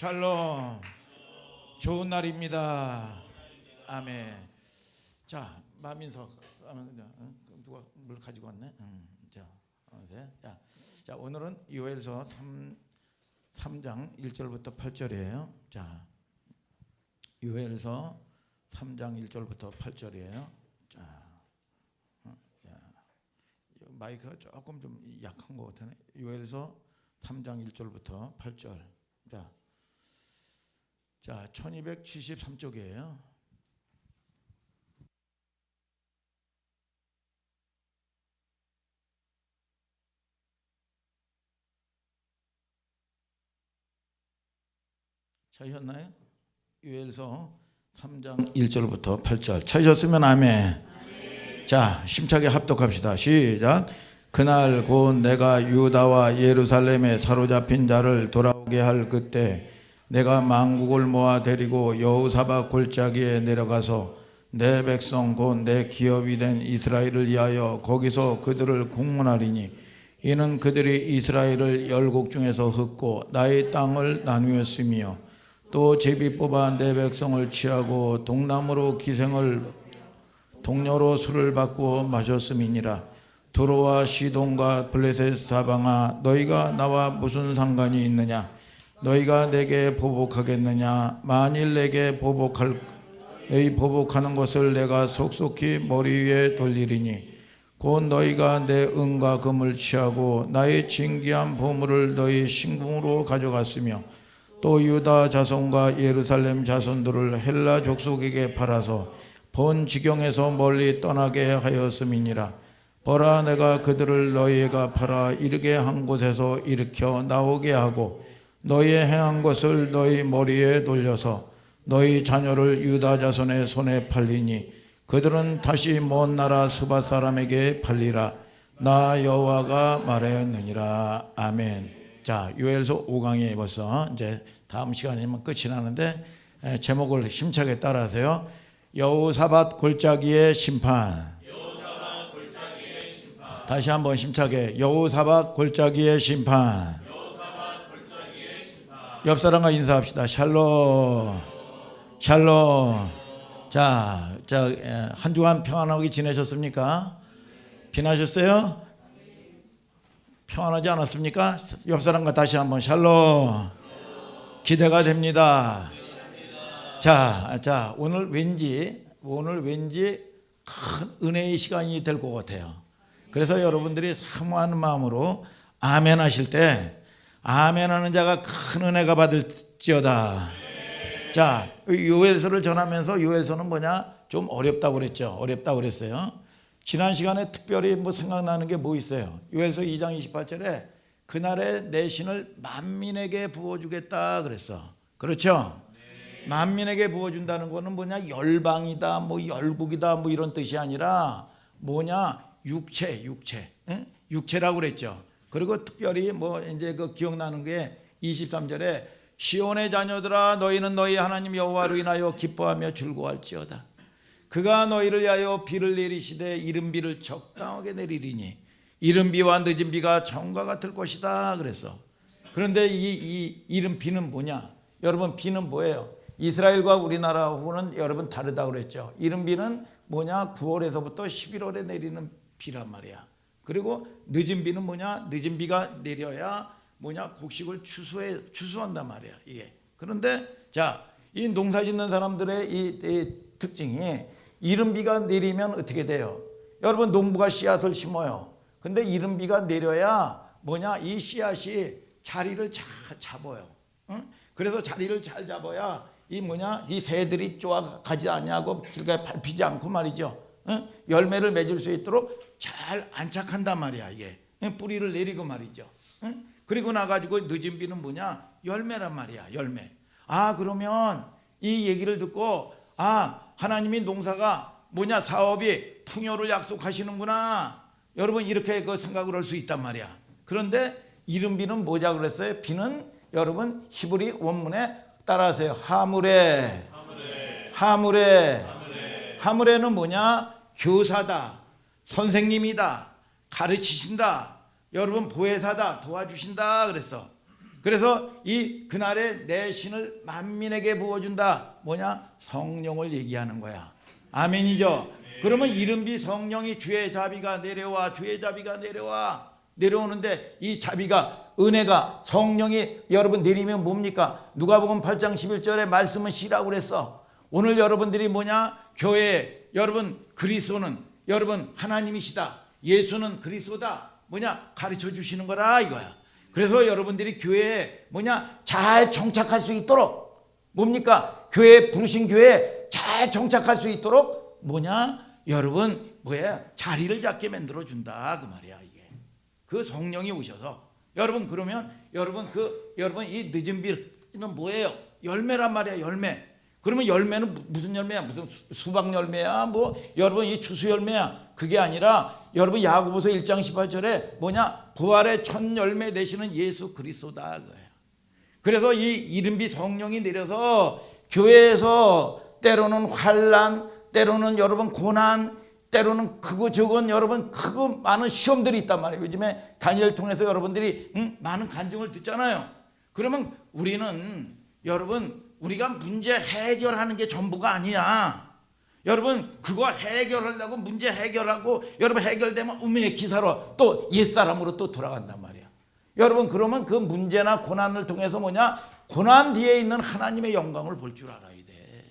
샬롬. 좋은 날입니다. 아멘. 자, 마민석 누가 물 가지고 왔네? 자, 오늘은 요엘서 3장 1절부터 8절이에요. 자, 요엘서 3장 1절부터 8절이에요. 자, 마이크가 조금 좀 약한 것 같네. 요엘서 3장 1절부터 8절. 자, 1273쪽이에요. 찾으셨나요? 요엘서 3장 1절부터 8절. 찾으셨으면 아멘. 자, 심차게 합독합시다. 시작. 그날 곧 내가 유다와 예루살렘에 사로잡힌 자를 돌아오게 할 그때 내가 만국을 모아 데리고 여호사밧 골짜기에 내려가서 내 백성 곧 내 기업이 된 이스라엘을 위하여 거기서 그들을 공문하리니 이는 그들이 이스라엘을 열국 중에서 흩고 나의 땅을 나누었으며 또 제비 뽑아 내 백성을 취하고 동남으로 기생을 동료로 술을 받고 마셨음이니라. 두로와 시돈과 블레셋 사방아, 너희가 나와 무슨 상관이 있느냐? 너희가 내게 보복하겠느냐? 만일 내게 너희 보복하는 것을 내가 속속히 머리 위에 돌리리니 곧 너희가 내 은과 금을 취하고 나의 진귀한 보물을 너희 신궁으로 가져갔으며 또 유다 자손과 예루살렘 자손들을 헬라 족속에게 팔아서 본 지경에서 멀리 떠나게 하였음이니라. 보라, 내가 그들을 너희가 팔아 이르게 한 곳에서 일으켜 나오게 하고 너희의 행한 것을 너희 머리에 돌려서 너희 자녀를 유다 자손의 손에 팔리니 그들은 다시 먼 나라 스밧 사람에게 팔리라. 나 여호와가 말하였느니라. 아멘. 자, 요엘서 5강에 벌써 이제 다음 시간이면 끝이 나는데 제목을 힘차게 따라하세요. 여호사밧 골짜기의 심판. 다시 한번 심차게. 여호사밧 골짜기의 심판. 옆 사람과 인사합시다. 샬롬. 샬롬. 자, 한 주간 평안하게 지내셨습니까? 비나셨어요? 평안하지 않았습니까? 옆 사람과 다시 한번 샬롬. 기대가 됩니다. 자, 오늘 왠지 큰 은혜의 시간이 될 것 같아요. 그래서 여러분들이 사모하는 마음으로 아멘 하실 때 아멘 하는 자가 큰 은혜가 받을지어다. 자, 요엘서를 전하면서 요엘서는 뭐냐? 좀 어렵다고 그랬죠. 어렵다고 그랬어요. 지난 시간에 특별히 생각나는 게 뭐 있어요? 요엘서 2장 28절에 그날에 내 신을 만민에게 부어주겠다 그랬어. 그렇죠? 만민에게 부어준다는 거는 뭐냐? 열방이다, 열국이다, 이런 뜻이 아니라 뭐냐? 육체라고 그랬죠. 그리고 특별히 이제 기억나는 게 23절에 시온의 자녀들아, 너희는 너희 하나님 여호와로 인하여 기뻐하며 즐거워할지어다. 그가 너희를 위하여 비를 내리시되 이른 비를 적당하게 내리리니 이른 비와 늦은 비가 정과 같을 것이다 그랬어. 그런데 이 이른 비는 뭐냐? 여러분, 비는 뭐예요? 이스라엘과 우리나라하고는 여러분 다르다고 그랬죠. 이른 비는 뭐냐? 9월에서부터 11월에 내리는 비란 말이야. 그리고 늦은 비는 뭐냐? 늦은 비가 내려야 곡식을 추수한단 말이야, 이게. 그런데 자, 이 농사 짓는 사람들의 이 특징이 이른 비가 내리면 어떻게 돼요? 여러분, 농부가 씨앗을 심어요. 근데 이른 비가 내려야 이 씨앗이 자리를 잘 잡아요. 응? 그래서 자리를 잘 잡아야 이 새들이 쪼아가지 않냐고 길가에 밟히지 않고 말이죠. 응? 열매를 맺을 수 있도록 잘 안착한단 말이야, 이게. 뿌리를 내리고 말이죠. 응? 그리고 나가지고 늦은 비는 열매란 말이야, 열매. 그러면 이 얘기를 듣고 하나님이 농사가 사업이 풍요를 약속하시는구나. 여러분, 이렇게 생각을 할 수 있단 말이야. 그런데 이른 비는 뭐자 그랬어요? 비는 여러분 히브리 원문에 따라하세요. 하무레는 교사다, 선생님이다, 가르치신다, 여러분 보혜사다, 도와주신다 그랬어. 그래서 이 그날에 내 신을 만민에게 부어준다. 뭐냐? 성령을 얘기하는 거야. 아멘이죠. 그러면 이른비 성령이 주의 자비가 내려와, 주의 자비가 내려와. 내려오는데 이 자비가, 은혜가, 성령이 여러분 내리면 뭡니까? 누가복음 8장 11절에 말씀은 씨라고 그랬어. 오늘 여러분들이 뭐냐? 교회, 여러분 그리스도는 여러분 하나님이시다. 예수는 그리스도다. 뭐냐? 가르쳐 주시는 거라 이거야. 그래서 여러분들이 교회에 뭐냐? 잘 정착할 수 있도록, 뭡니까? 교회, 부르신 교회에 잘 정착할 수 있도록 뭐냐? 여러분 뭐야? 자리를 잡게 만들어 준다 그 말이야. 이게 그 성령이 오셔서 여러분, 그러면 여러분 여러분 이 늦은 비는 뭐예요? 열매란 말이야. 열매. 그러면 열매는 무슨 열매야? 무슨 수박 열매야? 뭐 여러분 이 추수 열매야? 그게 아니라 여러분 야고보서 1장 18절에 뭐냐? 부활의 첫 열매 되시는 예수 그리스도다 그거예요. 그래서 이 이른비 성령이 내려서 교회에서 때로는 환난, 때로는 여러분 고난, 때로는 크고 적은 여러분 크고 많은 시험들이 있단 말이에요. 요즘에 다니엘 통해서 여러분들이 많은 간증을 듣잖아요. 그러면 우리는 여러분 우리가 문제 해결하는 게 전부가 아니야. 여러분 그거 해결하려고 문제 해결하고 여러분 해결되면 음의 기사로 또 옛사람으로 또 돌아간단 말이야. 여러분 그러면 그 문제나 고난을 통해서 뭐냐? 고난 뒤에 있는 하나님의 영광을 볼 줄 알아야 돼.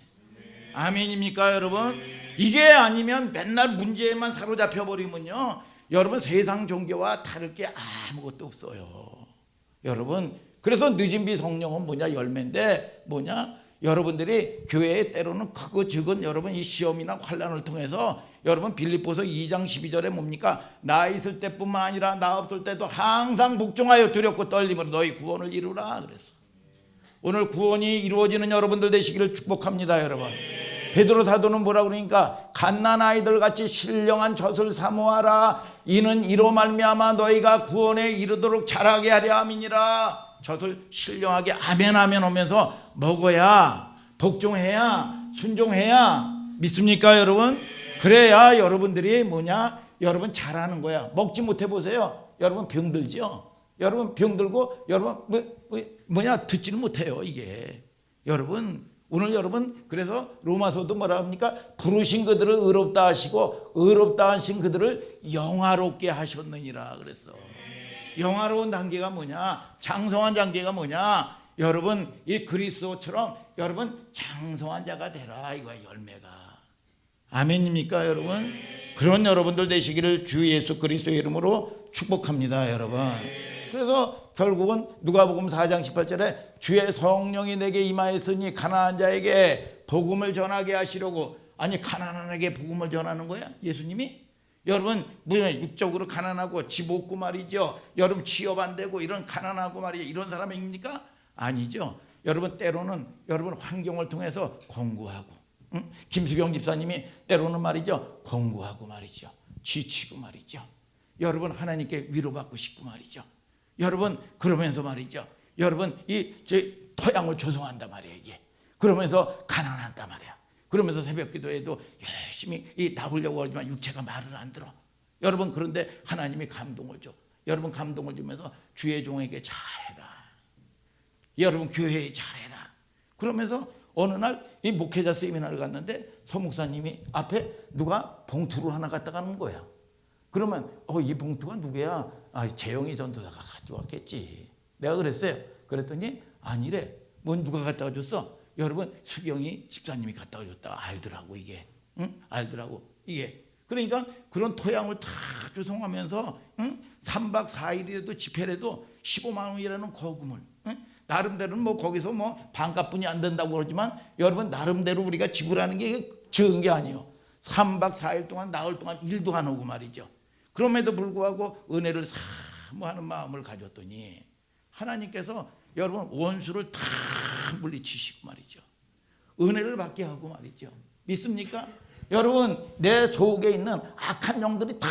아멘입니까 여러분? 이게 아니면 맨날 문제에만 사로잡혀 버리면요, 여러분 세상 종교와 다를 게 아무것도 없어요. 여러분 그래서 늦은 비 성령은 뭐냐? 열매인데 뭐냐? 여러분들이 교회에 때로는 크고 적은 여러분 이 시험이나 환난을 통해서 여러분 빌립보서 2장 12절에 뭡니까? 나 있을 때뿐만 아니라 나 없을 때도 항상 복종하여 두렵고 떨림으로 너희 구원을 이루라 그랬어. 오늘 구원이 이루어지는 여러분들 되시기를 축복합니다 여러분. 베드로 사도는 뭐라 그러니까 갓난 아이들 같이 신령한 젖을 사모하라. 이는 이로 말미암아 너희가 구원에 이르도록 자라게 하려 함이니라. 젖을 신령하게 아멘 아멘 하면서 먹어야, 복종해야, 순종해야. 믿습니까 여러분? 그래야 여러분들이 뭐냐? 여러분 잘하는 거야. 먹지 못해 보세요. 여러분 병들죠. 여러분 병들고 여러분 뭐냐? 듣지는 못해요 이게. 여러분 오늘 여러분 그래서 로마서도 뭐라 합니까? 부르신 그들을 의롭다 하시고 의롭다 하신 그들을 영화롭게 하셨느니라 그랬어. 영화로운 단계가 뭐냐? 장성한 단계가 뭐냐? 여러분 이 그리스도처럼 여러분 장성한 자가 되라 이거야 열매가. 아멘입니까 여러분? 그런 여러분들 되시기를 주 예수 그리스도의 이름으로 축복합니다 여러분. 그래서 결국은 누가복음 4장 18절에 주의 성령이 내게 임하였으니 가난한 자에게 복음을 전하게 하시려고. 아니 가난한에게 복음을 전하는 거야 예수님이? 여러분 육적으로 가난하고 집 없고 말이죠. 여러분 취업 안 되고 이런 가난하고 말이죠. 이런 사람입니까? 아니죠. 여러분 때로는 여러분 환경을 통해서 공부하고, 김수병 집사님이 때로는 말이죠 공부하고 말이죠 지치고 말이죠. 여러분 하나님께 위로받고 싶고 말이죠. 여러분 그러면서 말이죠 여러분 이 토양을 조성한단 말이에요 이게. 그러면서 가난한단 말이야. 그러면서 새벽 기도에도 열심히 나오려고 하지만 육체가 말을 안 들어. 여러분 그런데 하나님이 감동을 줘. 여러분 감동을 주면서 주의 종에게 잘해라. 여러분 교회에 잘해라. 그러면서 어느 날 이 목회자 세미나를 갔는데 서목사님이 앞에 누가 봉투를 하나 갖다 가는 거야. 그러면 이 봉투가 누구야? 재영이 전도사가 가져왔겠지. 내가 그랬어요. 그랬더니 아니래. 뭔 누가 갖다 줬어? 여러분 수경이 집사님이 갖다 줬다. 알더라고 이게. 알더라고 이게. 그러니까 그런 토양을 다 조성하면서 3박 4일이라도 집회라도 15만 원이라는 거금을, 나름대로는 뭐 거기서 뭐 반값뿐이 안 된다고 그러지만 여러분 나름대로 우리가 지불하는 게 적은 게 아니에요. 3박 4일 동안 나흘 동안 일도 안 오고 말이죠. 그럼에도 불구하고 은혜를 사모하는 마음을 가졌더니 하나님께서 여러분 원수를 다 물리치시고 말이죠. 은혜를 받게 하고 말이죠. 믿습니까? 여러분 내 속에 있는 악한 영들이 다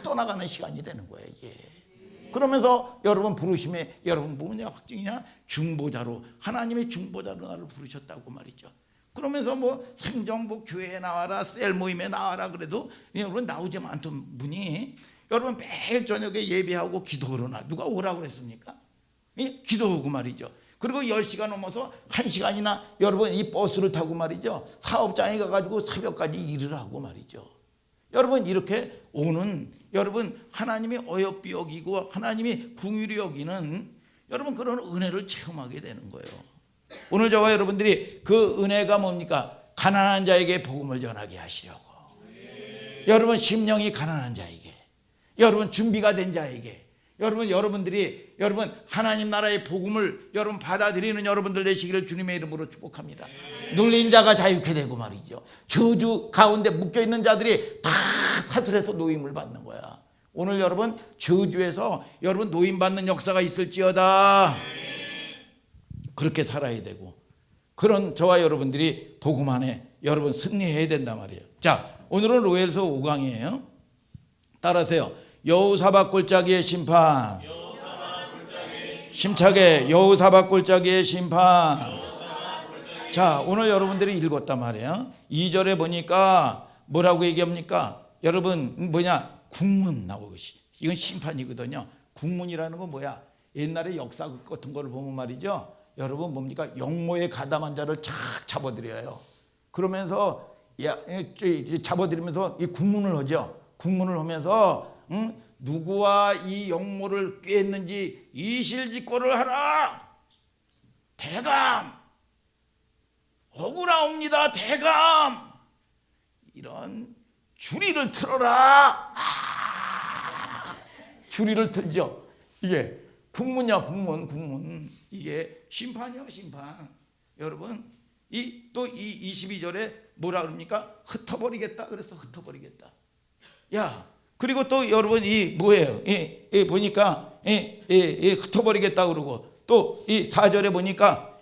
떠나가는 시간이 되는 거예요 이게. 그러면서 여러분 부르심에 여러분 뭐냐 확증이냐? 중보자로, 하나님의 중보자로 나를 부르셨다고 말이죠. 그러면서 뭐 생정부 교회에 나와라, 셀 모임에 나와라 그래도 여러분 나오지 않던 분이 여러분 매일 저녁에 예배하고 기도하러 누가 오라고 그랬습니까? 기도하고 말이죠. 그리고 10시가 넘어서 1시간이나 여러분 이 버스를 타고 말이죠. 사업장에 가가지고 새벽까지 일을 하고 말이죠. 여러분 이렇게 오는 여러분 하나님이 어여삐 여기고 하나님이 긍휼히 여기는 여러분 그런 은혜를 체험하게 되는 거예요. 오늘 저와 여러분들이 그 은혜가 뭡니까? 가난한 자에게 복음을 전하게 하시려고. 여러분 심령이 가난한 자에게, 여러분 준비가 된 자에게, 여러분들이 하나님 나라의 복음을 여러분 받아들이는 여러분들 되시기를 주님의 이름으로 축복합니다. 눌린 자가 자유케 되고 말이죠. 저주 가운데 묶여 있는 자들이 다 사슬해서 노임을 받는 거야. 오늘 여러분 저주에서 여러분 노임 받는 역사가 있을지어다. 그렇게 살아야 되고 그런 저와 여러분들이 복음 안에 여러분 승리해야 된단 말이에요. 자, 오늘은 로엘서 5강이에요. 따라하세요. 여호사밧 골짜기의 심판. 심차게 여호사밧 골짜기의 심판. 자, 오늘 여러분들이 읽었단 말이에요. 2절에 보니까 뭐라고 얘기합니까? 여러분 국문 나오고 이건 심판이거든요. 국문이라는 건 뭐야? 옛날에 역사 같은 거를 보면 말이죠. 여러분 뭡니까? 영모에 가담한 자를 착 잡아들여요. 그러면서 잡아들이면서 이 국문을 하죠. 국문을 하면서 누구와 이 영모를 꾀했는지 이실직고를 하라. 대감 억울하옵니다. 대감 이런 주리를 틀어라. 주리를 틀죠. 이게 국문이야. 국문 이게 심판이요. 심판. 여러분 또 이 22절에 뭐라 그럽니까? 흩어버리겠다. 그래서 흩어버리겠다. 야, 그리고 또 여러분 이 뭐예요? 보니까 흩어버리겠다 그러고 또 이 4절에 보니까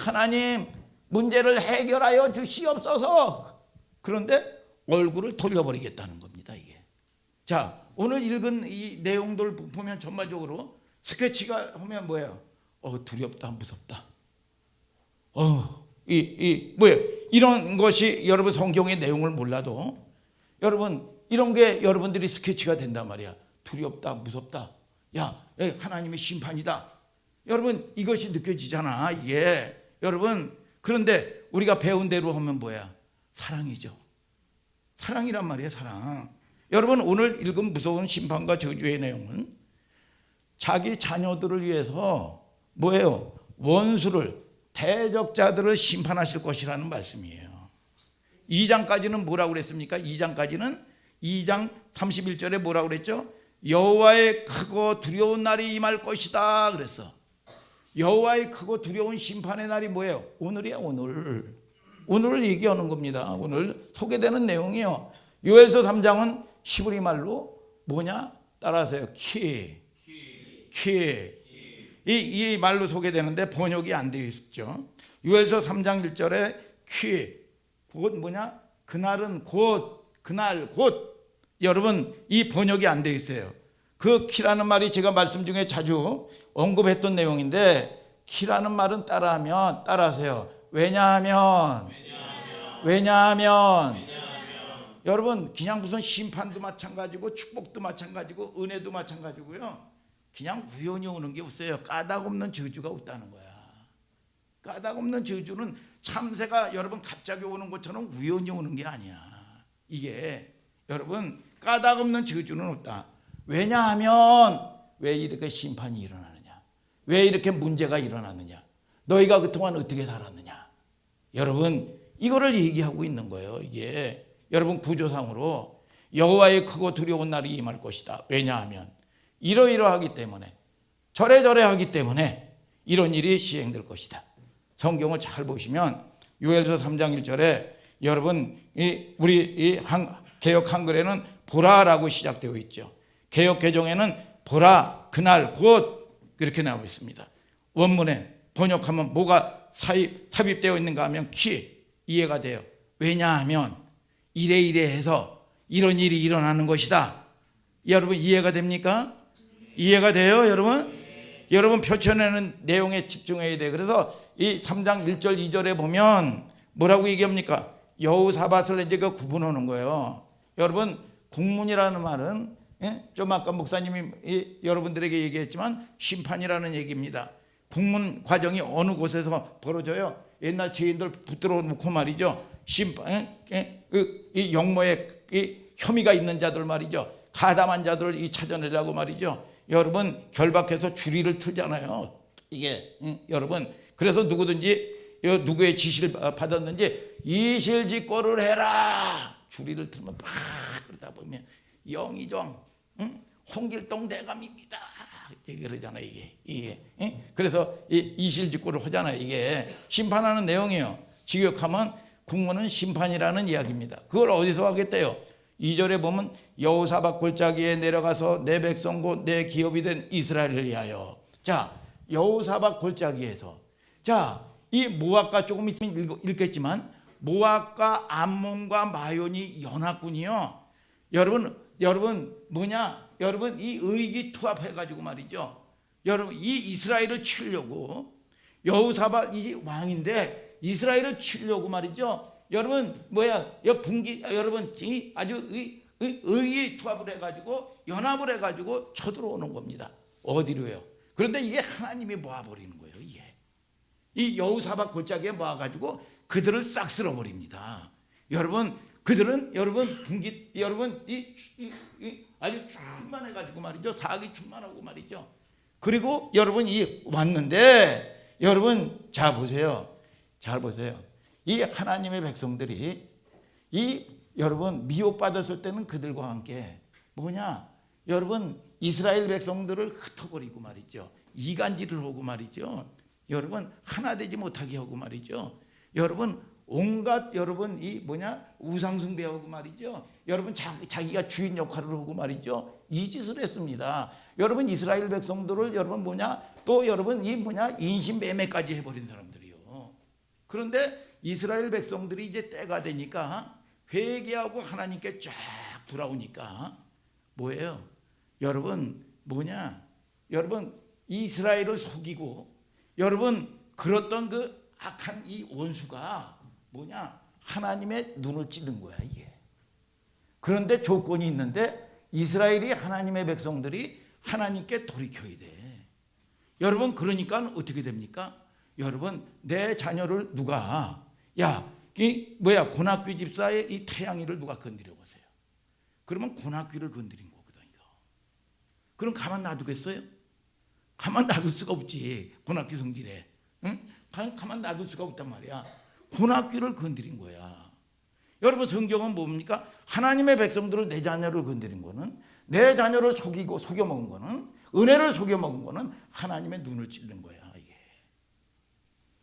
하나님 문제를 해결하여 주시옵소서. 그런데 얼굴을 돌려버리겠다는 겁니다. 이게. 자, 오늘 읽은 이 내용들 보면 전반적으로 스케치가 하면 뭐예요? 두렵다, 무섭다. 뭐예요? 이런 것이 여러분 성경의 내용을 몰라도 여러분 이런 게 여러분들이 스케치가 된단 말이야. 두렵다, 무섭다. 야, 하나님의 심판이다. 여러분 이것이 느껴지잖아. 이게 여러분 그런데 우리가 배운 대로 하면 뭐야? 사랑이죠. 사랑이란 말이에요. 사랑. 여러분 오늘 읽은 무서운 심판과 저주의 내용은 자기 자녀들을 위해서 뭐예요? 원수를 대적자들을 심판하실 것이라는 말씀이에요. 2장까지는 뭐라고 그랬습니까? 2장까지는 2장 31절에 뭐라고 그랬죠? 여호와의 크고 두려운 날이 임할 것이다 그랬어. 여호와의 크고 두려운 심판의 날이 뭐예요? 오늘이야. 오늘을 얘기하는 겁니다. 오늘 소개되는 내용이요. 요엘서 3장은 히브리 말로 뭐냐? 따라하세요. 이 말로 소개되는데 번역이 안 되어 있죠. 요엘서 3장 1절에 곧 뭐냐? 그날은 그날 곧 여러분 이 번역이 안 되어 있어요. 그 키라는 말이 제가 말씀 중에 자주 언급했던 내용인데 키라는 말은 따라하세요. 왜냐하면 여러분 그냥 무슨 심판도 마찬가지고 축복도 마찬가지고 은혜도 마찬가지고요. 그냥 우연히 오는 게 없어요. 까닭 없는 저주가 없다는 거야. 까닭 없는 저주는 참새가 여러분 갑자기 오는 것처럼 우연히 오는 게 아니야. 이게 여러분 까닭 없는 저주는 없다. 왜냐하면 왜 이렇게 심판이 일어나느냐? 왜 이렇게 문제가 일어났느냐? 너희가 그동안 어떻게 살았느냐? 여러분 이거를 얘기하고 있는 거예요. 이게 여러분 구조상으로 여호와의 크고 두려운 날이 임할 것이다. 왜냐하면 이러이러하기 때문에 저래저래하기 때문에 이런 일이 시행될 것이다. 성경을 잘 보시면 요엘서 3장 1절에 여러분 우리 개역 한글에는 보라라고 시작되어 있죠. 개역 개정에는 보라 그날 곧 그렇게 나오고 있습니다. 원문에 번역하면 뭐가 삽입되어 있는가 하면 이해가 돼요. 왜냐하면 이래이래해서 이런 일이 일어나는 것이다. 여러분 이해가 됩니까? 이해가 돼요 여러분? 여러분 펼쳐내는 내용에 집중해야 돼. 그래서 이 3장 1절 2절에 보면 뭐라고 얘기합니까? 여호사밧을 이제 구분하는 거예요. 여러분 국문이라는 말은 좀 아까 목사님이 여러분들에게 얘기했지만 심판이라는 얘기입니다. 국문 과정이 어느 곳에서 벌어져요? 옛날 죄인들 붙들어 놓고 말이죠. 심판, 이 영모에 혐의가 있는 자들 말이죠. 가담한 자들을 이 찾아내려고 말이죠. 여러분 결박해서 주리를 틀잖아요. 이게 여러분 그래서 누구든지 누구의 지시를 받았는지 이실직고를 해라. 주리를 틀면 막 그러다 보면 영의정 홍길동 대감입니다. 그러잖아요. 이게 그래서 이실직고를 하잖아요. 이게 심판하는 내용이에요. 직역하면 국문은 심판이라는 이야기입니다. 그걸 어디서 하겠대요? 2절에 보면 여호사밧 골짜기에 내려가서 내 백성 곧 내 기업이 된 이스라엘을 위하여. 자, 여호사밧 골짜기에서 자, 이 모압과 조금 있으면 읽겠지만 모압과 암몬과 마온이 연합군이요. 여러분 뭐냐? 여러분 이 의기투합해 가지고 말이죠. 여러분 이 이스라엘을 치려고 여호사밧이 왕인데 이스라엘을 치려고 말이죠. 여러분 여러분 아주 의기투합을 해 가지고 연합을 해 가지고 쳐들어오는 겁니다. 어디로요? 그런데 이게 하나님이 모아버리는 거예요. 이게 이 여호사밧 골짜기에 모아가지고 그들을 싹 쓸어버립니다. 여러분 그들은 여러분 아주 충만해가지고 말이죠. 사악이 충만하고 말이죠. 그리고 여러분이 왔는데 여러분 잘 보세요. 이 하나님의 백성들이 여러분 미혹받았을 때는 그들과 함께 여러분 이스라엘 백성들을 흩어버리고 말이죠. 이간질을 하고 말이죠. 여러분 하나 되지 못하게 하고 말이죠. 여러분 온갖 여러분 우상숭배하고 말이죠. 여러분 자기가 주인 역할을 하고 말이죠. 이 짓을 했습니다. 여러분 이스라엘 백성들을 여러분 또 여러분 인신매매까지 해버린 사람들이요. 그런데 이스라엘 백성들이 이제 때가 되니까 회개하고 하나님께 쫙 돌아오니까 뭐예요? 여러분 여러분 이스라엘을 속이고 여러분 그랬던 그 악한 이 원수가 하나님의 눈을 찌른 거야 이게. 그런데 조건이 있는데 이스라엘이 하나님의 백성들이 하나님께 돌이켜야 돼. 여러분 그러니까 어떻게 됩니까? 여러분 내 자녀를 누가 고낙귀 집사의 이 태양이를 누가 건드려 보세요. 그러면 고낙귀를 건드린 거거든요. 그럼 가만 놔두겠어요? 가만 놔둘 수가 없지. 고낙귀 성질에 가만 놔둘 수가 없단 말이야. 고낙귀를 건드린 거야. 여러분 성경은 뭡니까? 하나님의 백성들을 내 자녀를 건드린 거는 내 자녀를 속여먹은 거는 은혜를 속여먹은 거는 하나님의 눈을 찌른 거야 이게.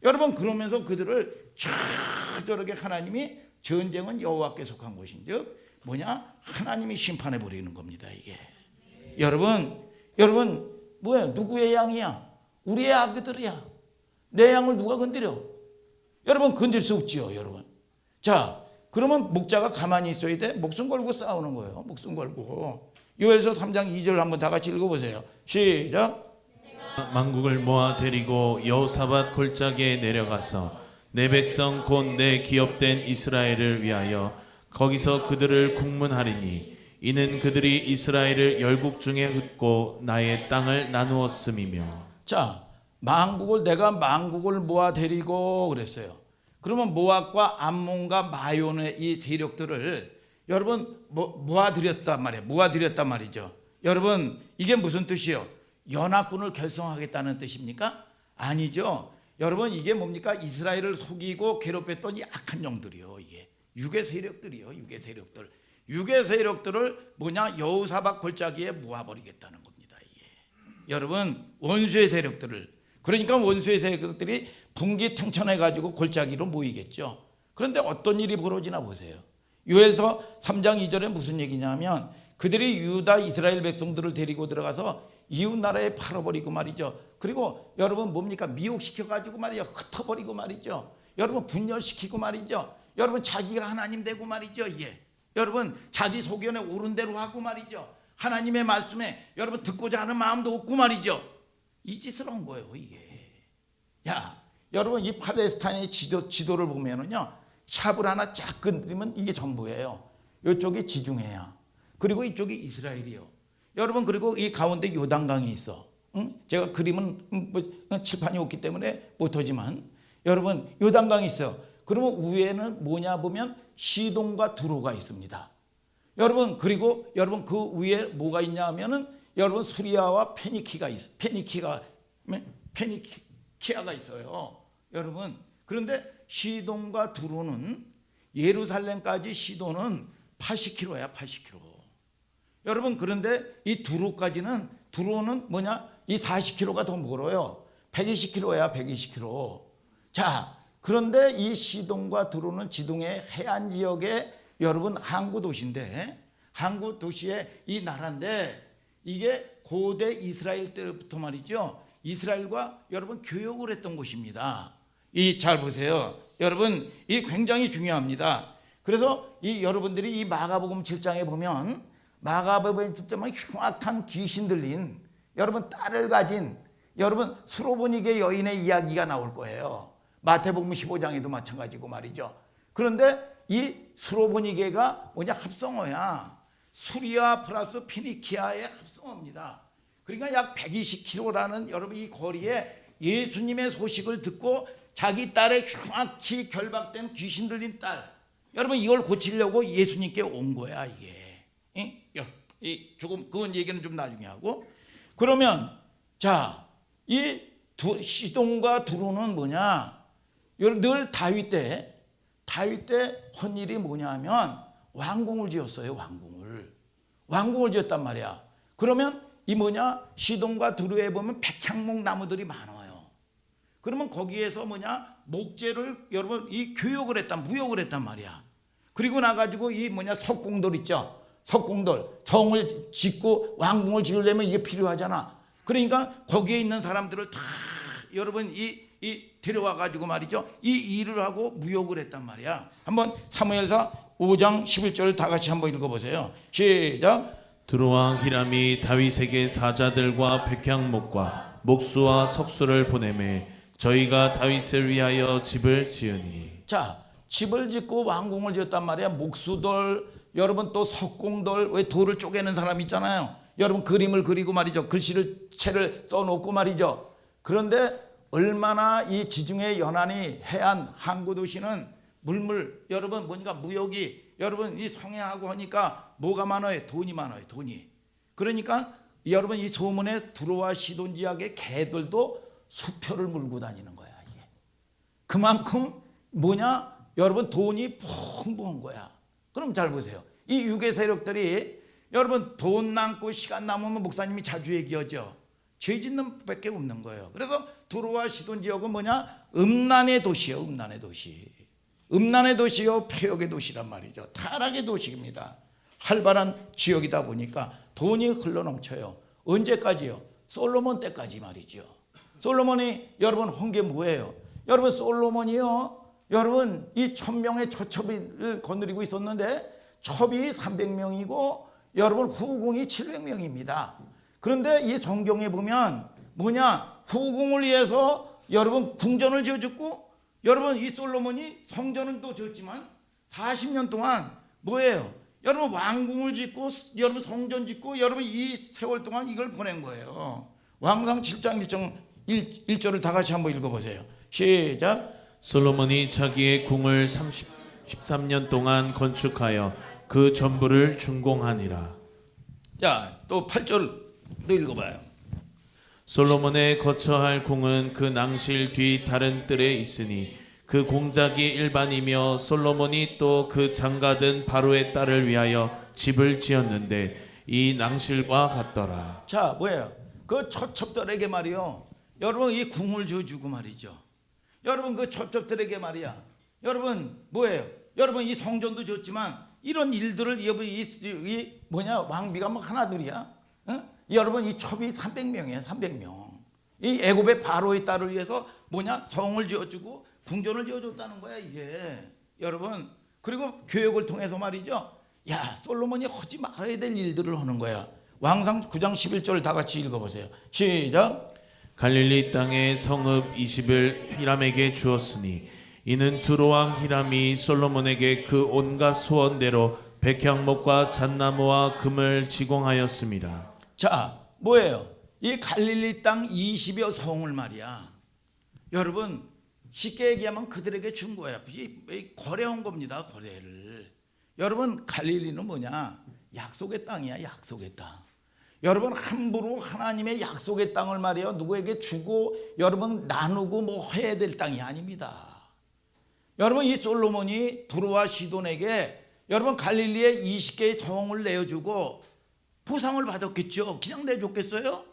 여러분 그러면서 그들을 저렇게 하나님이 전쟁은 여호와께 속한 것인즉 하나님이 심판해 버리는 겁니다 이게. 여러분 누구의 양이야? 우리의 아그들이야. 내 양을 누가 건드려? 여러분 건들 수 없지요 여러분. 자 그러면 목자가 가만히 있어야 돼? 목숨 걸고 싸우는 거예요. 목숨 걸고. 요엘서 3장 2절 한번 다 같이 읽어보세요. 시작. 만국을 모아 데리고 여호사밧 골짜기에 내려가서 내 백성 곧 내 기업된 이스라엘을 위하여 거기서 그들을 국문하리니 이는 그들이 이스라엘을 열국 중에 흩고 나의 땅을 나누었음이며. 자 내가 만국을 모아 데리고 그랬어요. 그러면 모압과 암몬과 마온의 이 세력들을 여러분 모아들였단 말이죠. 여러분 이게 무슨 뜻이에요? 연합군을 결성하겠다는 뜻입니까? 아니죠. 여러분 이게 뭡니까? 이스라엘을 속이고 괴롭혔던 이 악한 영들이요. 이게 육의 세력들이요. 육의 세력들을 여호사밧 골짜기에 모아버리겠다는 겁니다. 이게. 여러분 원수의 세력들을. 그러니까 원수의 세력들이 분기탱천해가지고 골짜기로 모이겠죠. 그런데 어떤 일이 벌어지나 보세요. 요엘서 3장 2절에 무슨 얘기냐면 그들이 유다 이스라엘 백성들을 데리고 들어가서 이웃 나라에 팔아버리고 말이죠. 그리고 여러분 미혹시켜가지고 말이죠. 흩어버리고 말이죠. 여러분 분열시키고 말이죠. 여러분 자기가 하나님 되고 말이죠. 이게 여러분 자기 소견에 옳은 대로 하고 말이죠. 하나님의 말씀에 여러분 듣고자 하는 마음도 없고 말이죠. 이 짓을 한 거예요 이게. 여러분 이 팔레스타인의 지도를 보면은요 샵을 하나 쫙 건드리면 이게 전부예요. 이쪽이 지중해야. 그리고 이쪽이 이스라엘이요. 여러분 그리고 이 가운데 요단강이 있어. 응? 제가 그림은 칠판이 없기 때문에 못하지만 여러분 요단강이 있어요. 그러면 위에는 뭐냐 보면 시돈과 두로가 있습니다. 여러분 그리고 여러분 그 위에 뭐가 있냐 하면은 여러분 수리아와 페니키아가 있어요. 여러분 그런데 시돈과 두로는 예루살렘까지 시돈은 80km야 80km. 여러분 그런데 이 두로는 뭐냐 이 40km가 더 멀어요. 120km야 120km. 자 그런데 이 시돈과 두로는 지동의 해안 지역의 여러분 항구 도시인데 항구 도시의 이 나라인데 이게 고대 이스라엘 때부터 말이죠. 이스라엘과 여러분 교역을 했던 곳입니다. 이 잘 보세요. 여러분 이 굉장히 중요합니다. 그래서 이 여러분들이 이 마가복음 7장에 보면 마가복음 7장에 흉악한 귀신 들린 여러분 딸을 가진 여러분 수로보니게 여인의 이야기가 나올 거예요. 마태복음 15장에도 마찬가지고 말이죠. 그런데 이 수로보니게가 뭐냐 합성어야. 수리아 플러스 피니키아의 합성어입니다. 그러니까 약 120km라는 여러분 이 거리에 예수님의 소식을 듣고 자기 딸의 흉악히 결박된 귀신 들린 딸 여러분 이걸 고치려고 예수님께 온 거야 이게. 조금 그건 얘기는 좀 나중에 하고 그러면 자 이 시돈과 두로는 뭐냐 늘 다윗 때 한 일이 뭐냐 하면 왕궁을 지었어요. 왕궁을 지었단 말이야. 그러면 이 뭐냐 시돈과 두로에 보면 백향목 나무들이 많아요. 그러면 거기에서 뭐냐 목재를 여러분 이 교역을 했단 무역을 했단 말이야. 그리고 나가지고 이 뭐냐 석공돌 있죠. 석공돌 성을 짓고 왕궁을 지으려면 이게 필요하잖아. 그러니까 거기에 있는 사람들을 다 여러분 이 데려와 가지고 말이죠. 이 일을 하고 무역을 했단 말이야. 한번 사무엘사 5장 11절 다 같이 한번 읽어보세요. 시작. 두로와 히람이 다윗에게 사자들과 백향목과 목수와 석수를 보내매 저희가 다윗을 위하여 집을 지으니. 자, 집을 짓고 왕궁을 지었단 말이야. 목수돌 여러분 또 석공돌 왜 돌을 쪼개는 사람 있잖아요. 여러분 그림을 그리고 말이죠. 글씨를 써놓고 말이죠. 그런데 얼마나 이 지중해 연안이 해안 항구 도시는 물물 여러분 뭐니까 무역이 여러분 이 성행하고 하니까 뭐가 많아요? 돈이 많아요. 돈이. 그러니까 여러분 이 소문에 두로와 시돈 지역의 개들도 수표를 물고 다니는 거야. 이게. 그만큼 뭐냐? 여러분 돈이 풍부한 거야. 그럼 잘 보세요. 이 유괴 세력들이 여러분 돈 남고 시간 남으면 목사님이 자주 얘기하죠. 죄 짓는 밖에 없는 거예요. 그래서 두로와 시돈 지역은 뭐냐? 음란의 도시예요. 음란의 도시. 음란의 도시요 폐역의 도시란 말이죠. 타락의 도시입니다. 활발한 지역이다 보니까 돈이 흘러넘쳐요. 언제까지요? 솔로몬 때까지 말이죠. 솔로몬이 여러분 한 게 뭐예요? 여러분 솔로몬이요. 여러분 이 1000명의 처첩을 거느리고 있었는데 첩이 300명이고 여러분 후궁이 700명입니다. 그런데 이 성경에 보면 뭐냐? 후궁을 위해서 여러분 궁전을 지어줬고 여러분 이 솔로몬이 성전은 또 지었지만 40년 동안 뭐예요? 여러분 왕궁을 짓고 여러분 성전 짓고 여러분 이 세월 동안 이걸 보낸 거예요. 왕상 7장 1절을 다 같이 한번 읽어보세요. 시작. 솔로몬이 자기의 궁을 13년 동안 건축하여 그 전부를 준공하니라. 자, 또 8절도 읽어봐요. 솔로몬의 거처할 궁은 그 낭실 뒤 다른 뜰에 있으니 그 공작이 일반이며 솔로몬이 또 그 장가든 바로의 딸을 위하여 집을 지었는데 이 낭실과 같더라. 자, 뭐예요? 그 처첩들에게 말이요. 여러분 이 궁을 지어주고 말이죠. 여러분 그 처첩들에게 말이야. 여러분 뭐예요? 여러분 이 성전도 지었지만 이런 일들을 여러분 이 뭐냐 왕비가 뭐 하나둘이야. 어? 여러분 이 첩이 300명이에요. 300명. 이 애굽의 바로의 딸을 위해서 뭐냐 성을 지어주고 궁전을 지어줬다는 거야 이게. 여러분 그리고 교역을 통해서 말이죠. 야 솔로몬이 하지 말아야 될 일들을 하는 거야. 왕상 9장 11절 다 같이 읽어보세요. 시작. 갈릴리 땅에 성읍 20을 히람에게 주었으니 이는 두로왕 히람이 솔로몬에게 그 온갖 소원대로 백향목과 잣나무와 금을 지공하였습니다. 자, 뭐예요? 이 갈릴리 땅 20여 성을 말이야. 여러분 쉽게 얘기하면 그들에게 준 거야. 거래한 겁니다. 거래를. 여러분 갈릴리는 뭐냐? 약속의 땅이야. 약속의 땅. 여러분 함부로 하나님의 약속의 땅을 말이야 누구에게 주고 여러분 나누고 뭐 해야 될 땅이 아닙니다. 여러분 이 솔로몬이 두로와 시돈에게 여러분 갈릴리에 20개의 성을 내어주고 보상을 받았겠죠. 그냥 내줬겠어요?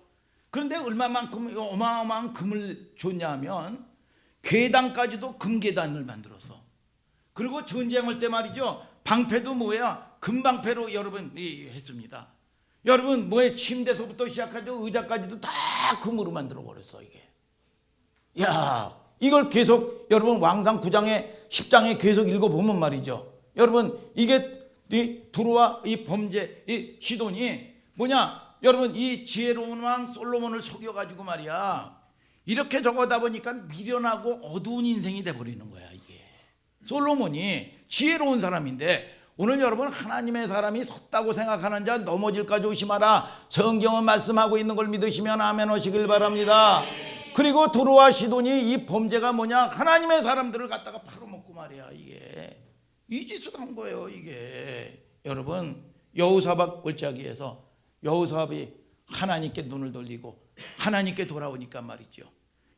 그런데 얼마만큼 어마어마한 금을 줬냐 하면 계단까지도 금계단을 만들어서, 그리고 전쟁할 때 말이죠 방패도 뭐야 금방패로 여러분 했습니다. 여러분 뭐에 침대서부터 시작하죠 의자까지도 다 금으로 만들어 버렸어. 이게 야 이걸 계속 여러분 왕상 9장에 10장에 계속 읽어보면 말이죠 여러분 이게 이 두루와 이 범죄 이 시돈이 뭐냐 여러분 이 지혜로운 왕 솔로몬을 속여가지고 말이야 이렇게 적어다 보니까 미련하고 어두운 인생이 돼버리는 거야. 이게 솔로몬이 지혜로운 사람인데 오늘 여러분 하나님의 사람이 섰다고 생각하는 자 넘어질까 조심하라. 성경은 말씀하고 있는 걸 믿으시면 아멘 하시길 바랍니다. 그리고 두루와 시돈이 이 범죄가 뭐냐 하나님의 사람들을 갖다가 팔아먹고 말이야. 이게 이 짓을 한 거예요. 이게 여러분 여호사밧 골짜기에서 여호사밧이 하나님께 눈을 돌리고 하나님께 돌아오니까 말이죠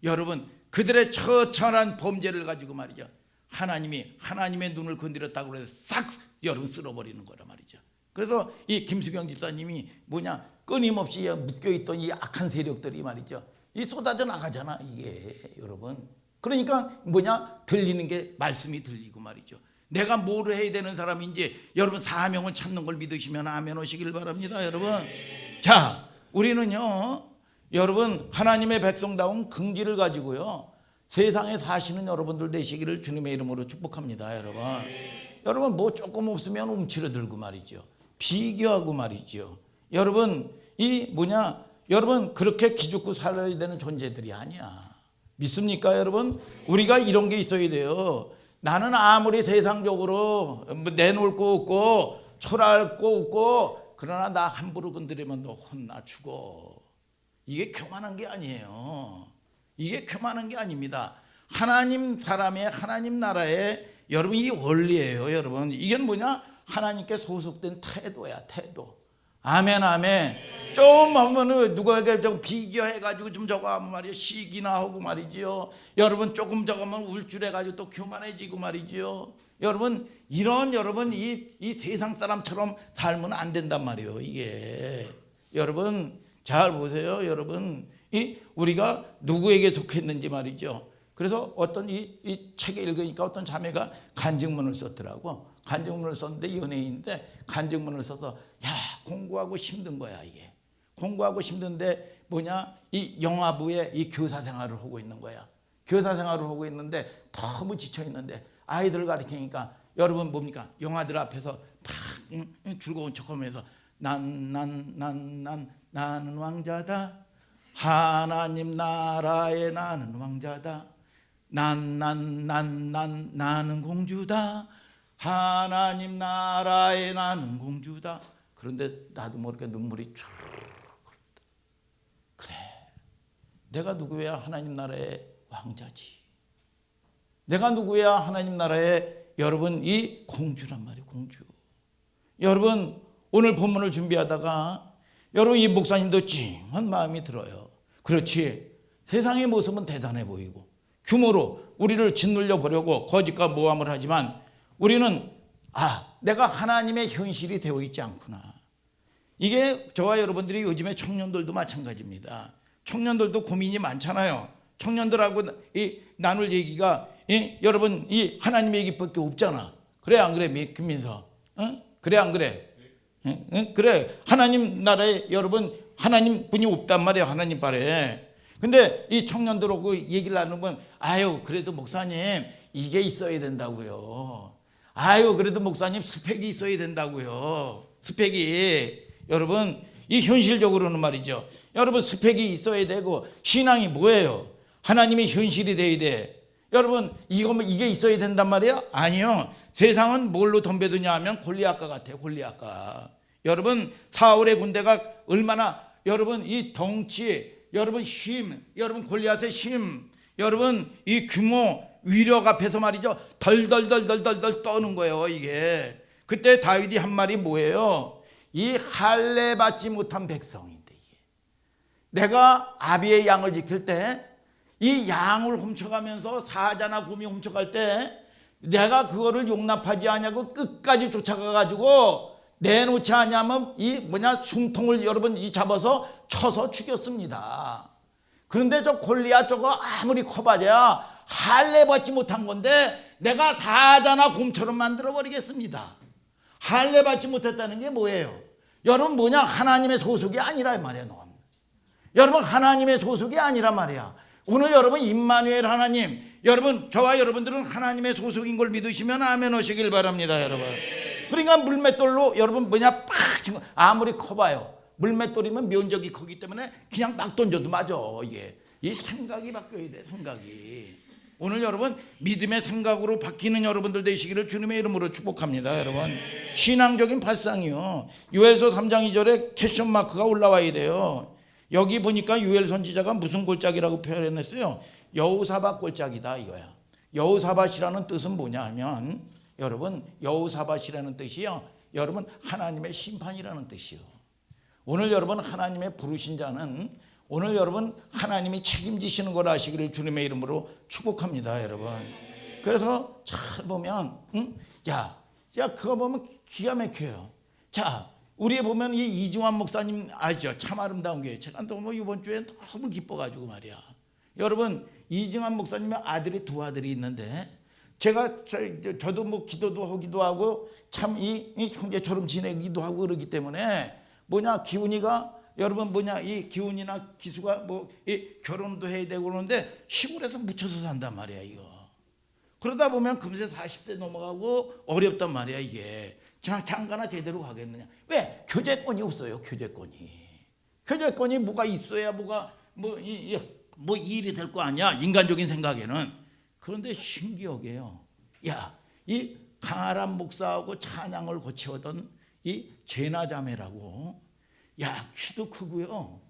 여러분 그들의 처참한 범죄를 가지고 말이죠 하나님이 하나님의 눈을 건드렸다고 해서 싹 여러분 쓸어버리는 거란 말이죠. 그래서 이 김수경 집사님이 뭐냐 끊임없이 묶여있던 이 악한 세력들이 말이죠 이 쏟아져 나가잖아 이게 여러분. 그러니까 뭐냐 들리는 게 말씀이 들리고 말이죠 내가 뭐를 해야 되는 사람인지 여러분 사명을 찾는 걸 믿으시면 아멘 하시길 바랍니다. 여러분 자 우리는요 여러분 하나님의 백성다운 긍지를 가지고요 세상에 사시는 여러분들 되시기를 주님의 이름으로 축복합니다. 여러분 여러분 뭐 조금 없으면 움츠러들고 말이죠 비교하고 말이죠 여러분 이 뭐냐 여러분 그렇게 기죽고 살아야 되는 존재들이 아니야. 믿습니까 여러분? 우리가 이런 게 있어야 돼요. 나는 아무리 세상적으로 내놓을 거 없고 초라할 거 없고 그러나 나 함부로 건드리면 너 혼나 죽어. 이게 교만한 게 아니에요. 이게 교만한 게 아닙니다. 하나님 사람의 하나님 나라의 여러분 이 원리예요. 여러분 이게 뭐냐 하나님께 소속된 태도야. 태도. 아멘 아멘. 좀 하면은 누구에게 좀 비교해가지고 좀 저거 하면 말이야 시기나 하고 말이지요. 여러분 조금 저거 하면 울줄해가지고 또 교만해지고 말이지요. 여러분 이런 여러분 이 세상 사람처럼 살면 안 된단 말이에요. 이게 여러분 잘 보세요. 여러분 이 우리가 누구에게 속했는지 말이죠. 그래서 어떤 이 책에 읽으니까 어떤 자매가 간증문을 썼더라고. 간증문을 썼는데 연예인인데 간증문을 써서 야 공부하고 힘든 거야. 이게 공부하고 힘든데 뭐냐 이 영화부에 이 교사 생활을 하고 있는 거야. 교사 생활을 하고 있는데 너무 지쳐 있는데 아이들을 가르치니까 여러분 뭡니까 영화들 앞에서 막 즐거운 척하면서 나는 왕자다. 하나님 나라에 나는 왕자다. 나는 공주다. 하나님 나라에 나는 공주다. 그런데 나도 모르게 눈물이 쭉 그래 내가 누구야 하나님 나라의 왕자지. 내가 누구야 하나님 나라의 여러분 이 공주란 말이에요. 공주. 여러분 오늘 본문을 준비하다가 여러분 이 목사님도 찡한 마음이 들어요. 그렇지 세상의 모습은 대단해 보이고 규모로 우리를 짓눌려 보려고 거짓과 모함을 하지만 우리는 내가 하나님의 현실이 되어 있지 않구나. 이게 저와 여러분들이 요즘에 청년들도 마찬가지입니다. 청년들도 고민이 많잖아요. 청년들하고 나눌 얘기가 여러분 이 하나님 얘기밖에 없잖아. 그래 안 그래 김민서? 그래 안 그래? 그래 하나님 나라에 여러분 하나님 분이 없단 말이야. 하나님 발에. 근데 이 청년들하고 얘기를 나누면 그래도 목사님 이게 있어야 된다고요. 그래도 목사님 스펙이 있어야 된다고요. 스펙이 여러분 이 현실적으로는 말이죠. 여러분 스펙이 있어야 되고 신앙이 뭐예요? 하나님의 현실이 돼야 돼. 여러분 이게 있어야 된단 말이야? 아니요. 세상은 뭘로 덤벼드냐 하면 골리앗과 같아요. 골리앗과. 여러분 사울의 군대가 얼마나 여러분 이 덩치, 여러분 힘, 여러분 골리앗의 힘, 여러분 이 규모, 위력 앞에서 말이죠, 덜덜덜덜덜 떠는 거예요. 이게 그때 다윗이 한 말이 뭐예요? 이 할례 받지 못한 백성인데, 이게 내가 아비의 양을 지킬 때 이 양을 훔쳐가면서 사자나 곰이 훔쳐갈 때 내가 그거를 용납하지 않냐고 끝까지 쫓아가 가지고 내놓지 않냐면 이 숨통을 여러분 이 잡아서 쳐서 죽였습니다. 그런데 저 골리앗 저거 아무리 커봐야 할례 받지 못한 건데 내가 사자나 곰처럼 만들어 버리겠습니다. 할례 받지 못했다는 게 뭐예요? 여러분 하나님의 소속이 아니라 말이야. 넌 여러분 하나님의 소속이 아니란 말이야. 오늘 여러분 임마누엘 하나님, 여러분 저와 여러분들은 하나님의 소속인 걸 믿으시면 아멘 하시길 바랍니다. 여러분 그러니까 물맷돌로 여러분 팍 치고 아무리 커봐요, 물맷돌이면 면적이 크기 때문에 그냥 막 던져도 맞아. 이게 이 생각이 바뀌어야 돼. 생각이. 오늘 여러분 믿음의 생각으로 바뀌는 여러분들 되시기를 주님의 이름으로 축복합니다. 여러분 신앙적인 발상이요, 요엘서 3장 2절에 캐션 마크가 올라와야 돼요. 여기 보니까 요엘 선지자가 무슨 골짜기라고 표현했어요? 여호사밧 골짜기다 이거야. 여호사밧이라는 뜻은 뭐냐 하면 여러분 여호사밧이라는 뜻이요, 여러분 하나님의 심판이라는 뜻이요. 오늘 여러분 하나님의 부르신 자는 오늘 여러분 하나님이 책임지시는 걸 아시기를 주님의 이름으로 축복합니다. 여러분 그래서 잘 보면 야 그거 보면 기가 막혀요. 자 우리 보면 이 이중환 목사님 아시죠? 참 아름다운 게 제가 너무 이번 주에 너무 기뻐가지고 말이야. 여러분 이중환 목사님의 아들이 두 아들이 있는데 저도 기도도 하기도 하고 참 이 형제처럼 지내기도 하고 그러기 때문에 기훈이가 여러분 이 기훈이나 기수가 이 결혼도 해야 되고 그러는데 시골에서 묻혀서 산단 말이야 이거. 그러다 보면 금세 40대 넘어가고 어렵단 말이야 이게. 장가나 제대로 가겠느냐? 왜? 교제권이 없어요. 교제권이 뭐가 있어야 일이 될 거 아니야, 인간적인 생각에는. 그런데 신기하게요, 이 강아람 목사하고 찬양을 거쳐오던 이 제나자매라고, 키도 크고요,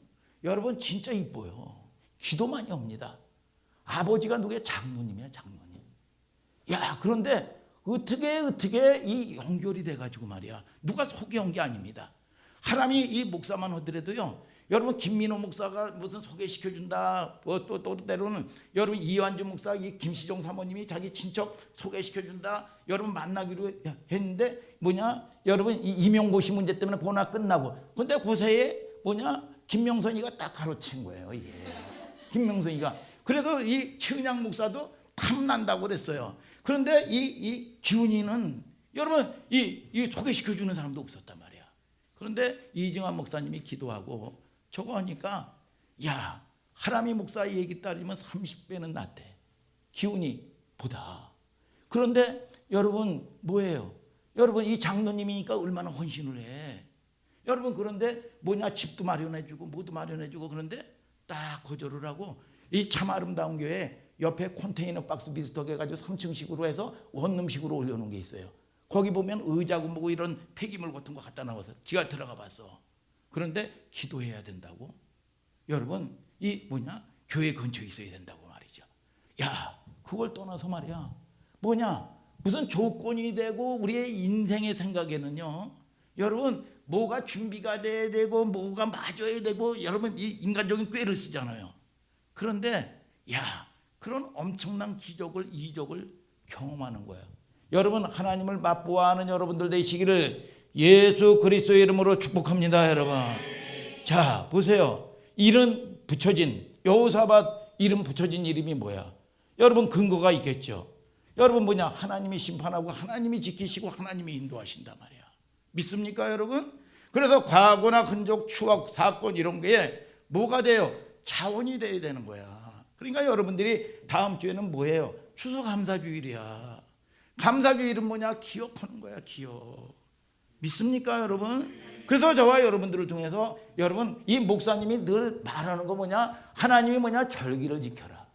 여러분 진짜 이뻐요. 기도 많이 옵니다. 아버지가 누구야? 장로님이야, 장로님. 그런데 어떻게 이 연결이 돼가지고 말이야, 누가 소개한 게 아닙니다. 하나님이 이 목사만 하더라도요, 여러분 김민호 목사가 무슨 소개시켜준다, 또 때로는 여러분 이완주 목사, 이 김시정 사모님이 자기 친척 소개시켜준다, 여러분 만나기로 했는데 여러분 이 임용고시 문제 때문에 고나 끝나고, 근데 고사에 김명선이가 딱 가로챈 거예요. 이게 김명선이가. 그래서 이 최은양 목사도 탐난다고 그랬어요. 그런데 이 기훈이는 여러분 이 소개시켜주는 사람도 없었단 말이야. 그런데 이정환 목사님이 기도하고 저거 하니까 하람이 목사 얘기 따르면 30배는 낫대, 기훈이보다. 그런데 여러분 뭐예요? 여러분 이 장로님이니까 얼마나 헌신을 해. 여러분 그런데 집도 마련해주고 뭐도 마련해주고, 그런데 딱 거절을 하고 이 참 아름다운 교회 옆에 컨테이너 박스 비슷하게 해가지고 3층식으로 해서 원룸식으로 올려놓은 게 있어요. 거기 보면 의자고 이런 폐기물 같은 거 갖다 놔서 지가 들어가 봤어. 그런데 기도해야 된다고? 여러분 교회 근처에 있어야 된다고 말이죠. 그걸 떠나서 말이야 무슨 조건이 되고 우리의 인생의 생각에는요, 여러분 뭐가 준비가 돼야 되고 뭐가 맞아야 되고, 여러분 이 인간적인 꾀를 쓰잖아요. 그런데 그런 엄청난 이적을 경험하는 거예요. 여러분 하나님을 맛보아하는 여러분들 되시기를 예수 그리스도의 이름으로 축복합니다. 여러분 자 보세요. 이름 붙여진 여호사밧 이름 붙여진 이름이 뭐야? 여러분 근거가 있겠죠. 여러분 하나님이 심판하고 하나님이 지키시고 하나님이 인도하신단 말이야. 믿습니까 여러분? 그래서 과거나 흔적, 추억, 사건 이런 게 뭐가 돼요? 자원이 돼야 되는 거야. 그러니까 여러분들이 다음 주에는 뭐예요? 추수감사주일이야. 감사주일은 기업하는 거야, 기업. 믿습니까 여러분? 그래서 저와 여러분들을 통해서 여러분 이 목사님이 늘 말하는 거 하나님이 절기를 지켜라.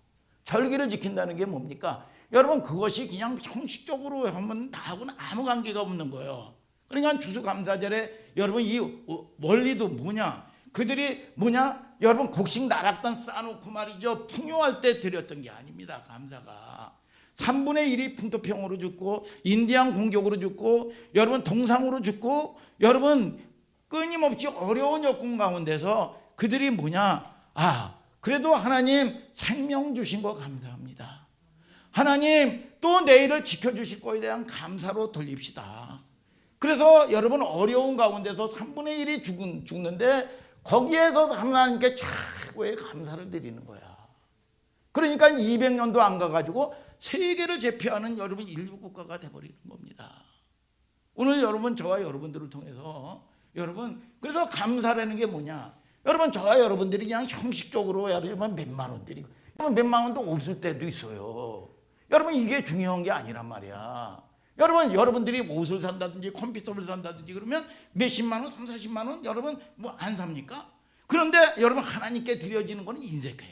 절기를 지킨다는 게 뭡니까? 여러분 그것이 그냥 형식적으로 하면 나하고는 아무 관계가 없는 거예요. 그러니까 추수감사절에 여러분 이 원리도 그들이 뭐냐? 여러분 곡식 나락단 쌓아놓고 말이죠. 풍요할 때 드렸던 게 아닙니다. 감사가 3분의 1이 풍토병으로 죽고 인디안 공격으로 죽고 여러분 동상으로 죽고 여러분 끊임없이 어려운 여건 가운데서 그들이 뭐냐? 그래도 하나님 생명 주신 거 감사합니다. 하나님 또 내일을 지켜주실 거에 대한 감사로 돌립시다. 그래서 여러분 어려운 가운데서 3분의 1이 죽는데 거기에서 하나님께 최고의 감사를 드리는 거야. 그러니까 200년도 안 가가지고 세계를 제패하는 여러분 인류 국가가 돼버리는 겁니다. 오늘 여러분 저와 여러분들을 통해서 여러분 그래서 감사라는 게 뭐냐? 여러분 저와 여러분들이 그냥 형식적으로 여러분 몇만 원 드리고 몇만 원도 없을 때도 있어요. 여러분 이게 중요한 게 아니란 말이야. 여러분들이 옷을 산다든지 컴퓨터를 산다든지 그러면 몇십만 원, 3, 40만 원 여러분 뭐 안 삽니까? 그런데 여러분 하나님께 드려지는 거는 인색해.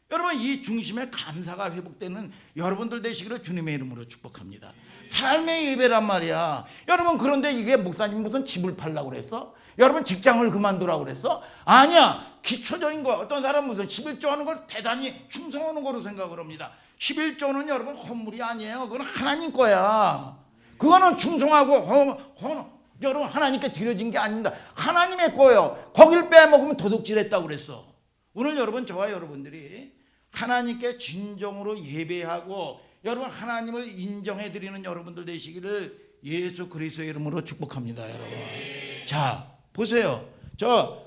여러분 이 중심의 감사가 회복되는 여러분들 되시기를 주님의 이름으로 축복합니다. 삶의 예배란 말이야. 여러분 그런데 이게 목사님 무슨 집을 팔라고 그랬어? 여러분 직장을 그만두라고 그랬어? 아니야. 기초적인 거. 어떤 사람은 무슨 11조 하는 걸 대단히 충성하는 거로 생각을 합니다. 11조는 여러분 헌물이 아니에요. 그건 하나님 거야. 그거는 충성하고 여러분 하나님께 드려진 게 아닙니다. 하나님의 거예요. 거길 빼먹으면 도둑질했다고 그랬어. 오늘 여러분 저와 여러분들이 하나님께 진정으로 예배하고 여러분 하나님을 인정해 드리는 여러분들 되시기를 예수 그리스도의 이름으로 축복합니다. 여러분 자 보세요.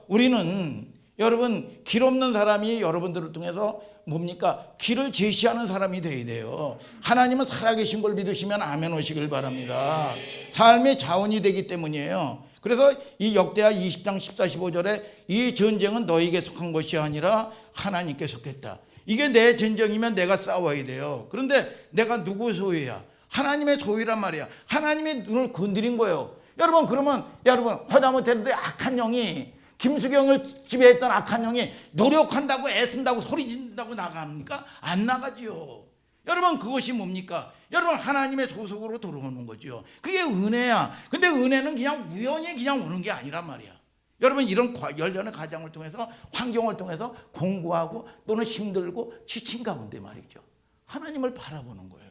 우리는 여러분 길 없는 사람이 여러분들을 통해서 뭡니까? 길을 제시하는 사람이 돼야 돼요. 하나님은 살아계신 걸 믿으시면 아멘 오시길 바랍니다. 삶의 자원이 되기 때문이에요. 그래서 이 역대하 20장 14, 15절에 이 전쟁은 너에게 속한 것이 아니라 하나님께 속했다. 이게 내 전쟁이면 내가 싸워야 돼요. 그런데 내가 누구 소유야? 하나님의 소유란 말이야. 하나님의 눈을 건드린 거예요. 여러분 그러면 여러분 허다못해도 악한 영이 김수경을 지배했던 악한 영이 노력한다고 애쓴다고 소리진다고 나갑니까? 안 나가지요. 여러분 그것이 뭡니까? 여러분 하나님의 소속으로 들어오는 거죠. 그게 은혜야. 근데 은혜는 그냥 우연히 그냥 오는 게 아니란 말이야. 여러분 이런 열련의 과정을 통해서 환경을 통해서 공부하고 또는 힘들고 지친 가운데 말이죠. 하나님을 바라보는 거예요.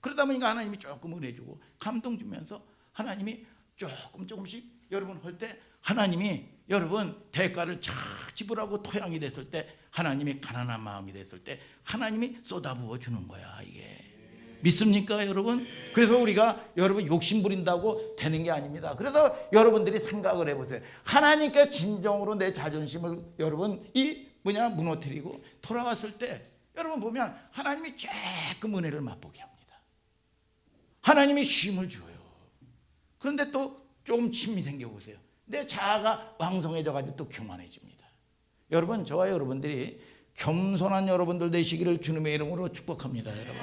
그러다 보니까 하나님이 조금 은혜 주고 감동 주면서 하나님이 조금씩 여러분 할 때 하나님이 여러분 대가를 착 지불하고 토양이 됐을 때 하나님이 가난한 마음이 됐을 때 하나님이 쏟아부어 주는 거야. 이게 믿습니까 여러분? 그래서 우리가 여러분 욕심 부린다고 되는 게 아닙니다. 그래서 여러분들이 생각을 해보세요. 하나님께 진정으로 내 자존심을 여러분 무너뜨리고 돌아왔을 때 여러분 보면 하나님이 조금 은혜를 맛보게 합니다. 하나님이 쉼을 줘요. 그런데 또 조금 침이 생겨보세요. 내 자아가 왕성해져가지고 또 교만해집니다. 여러분 저와 여러분들이 겸손한 여러분들 되시기를 주님의 이름으로 축복합니다. 여러분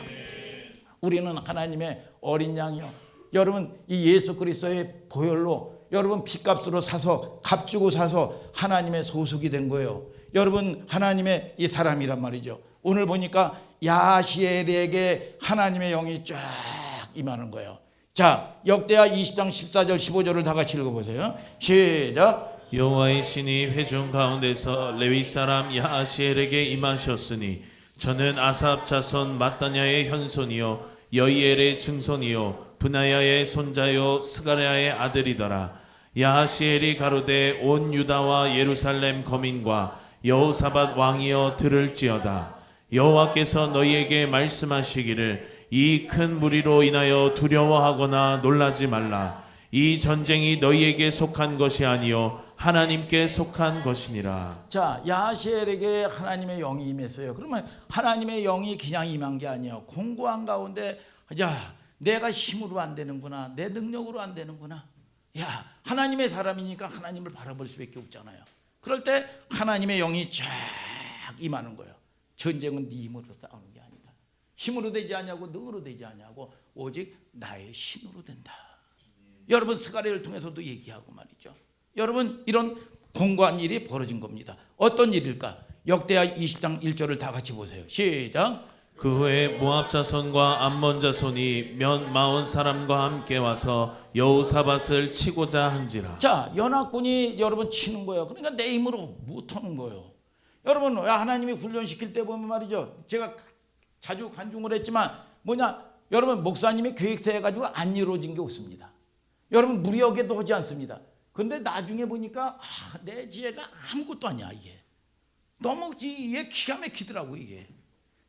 우리는 하나님의 어린 양이요. 여러분 이 예수 그리스도의 보혈로 여러분 핏값으로 사서 값주고 사서 하나님의 소속이 된 거예요. 여러분 하나님의 이 사람이란 말이죠. 오늘 보니까 야시엘에게 하나님의 영이 쫙 임하는 거예요. 자 역대하 20장 14절 15절을 다 같이 읽어보세요. 시작. 여호와의 신이 회중 가운데서 레위 사람 야하시엘에게 임하셨으니 저는 아삽 자손 마따냐의 현손이요 여이엘의 증손이요 브나야의 손자요 스가랴의 아들이더라. 야하시엘이 가로되 온 유다와 예루살렘 거민과 여호사밧 왕이여 들을지어다. 여호와께서 너희에게 말씀하시기를 이 큰 무리로 인하여 두려워하거나 놀라지 말라. 이 전쟁이 너희에게 속한 것이 아니요 하나님께 속한 것이니라. 자 야하시엘에게 하나님의 영이 임했어요. 그러면 하나님의 영이 그냥 임한 게 아니에요. 공고한 가운데 야 내가 힘으로 안 되는구나, 내 능력으로 안 되는구나. 야 하나님의 사람이니까 하나님을 바라볼 수밖에 없잖아요. 그럴 때 하나님의 영이 쫙 임하는 거예요. 전쟁은 네 힘으로 싸우는 게 아니다. 힘으로 되지 않냐고 능으로 되지 않냐고 오직 나의 신으로 된다. 여러분 스가랴를 통해서도 얘기하고 말이죠. 여러분 이런 공고한 일이 벌어진 겁니다. 어떤 일일까? 역대하 20장 1절을 다 같이 보세요. 시작. 그 후에 모압 자손과 암몬 자손이 몇 마흔 사람과 함께 와서 여호사밧을 치고자 한지라. 자, 연합군이 여러분 치는 거예요. 그러니까 내 힘으로 못하는 거예요. 여러분, 하나님이 훈련시킬 때 보면 말이죠, 제가 자주 간증을 했지만 뭐냐, 여러분 목사님이 계획세해가지고 안 이루어진 게 없습니다. 여러분 무리하게도 하지 않습니다. 근데 나중에 보니까 내 지혜가 아무것도 아니야. 이게 너무 이게 기가 막히더라고 이게.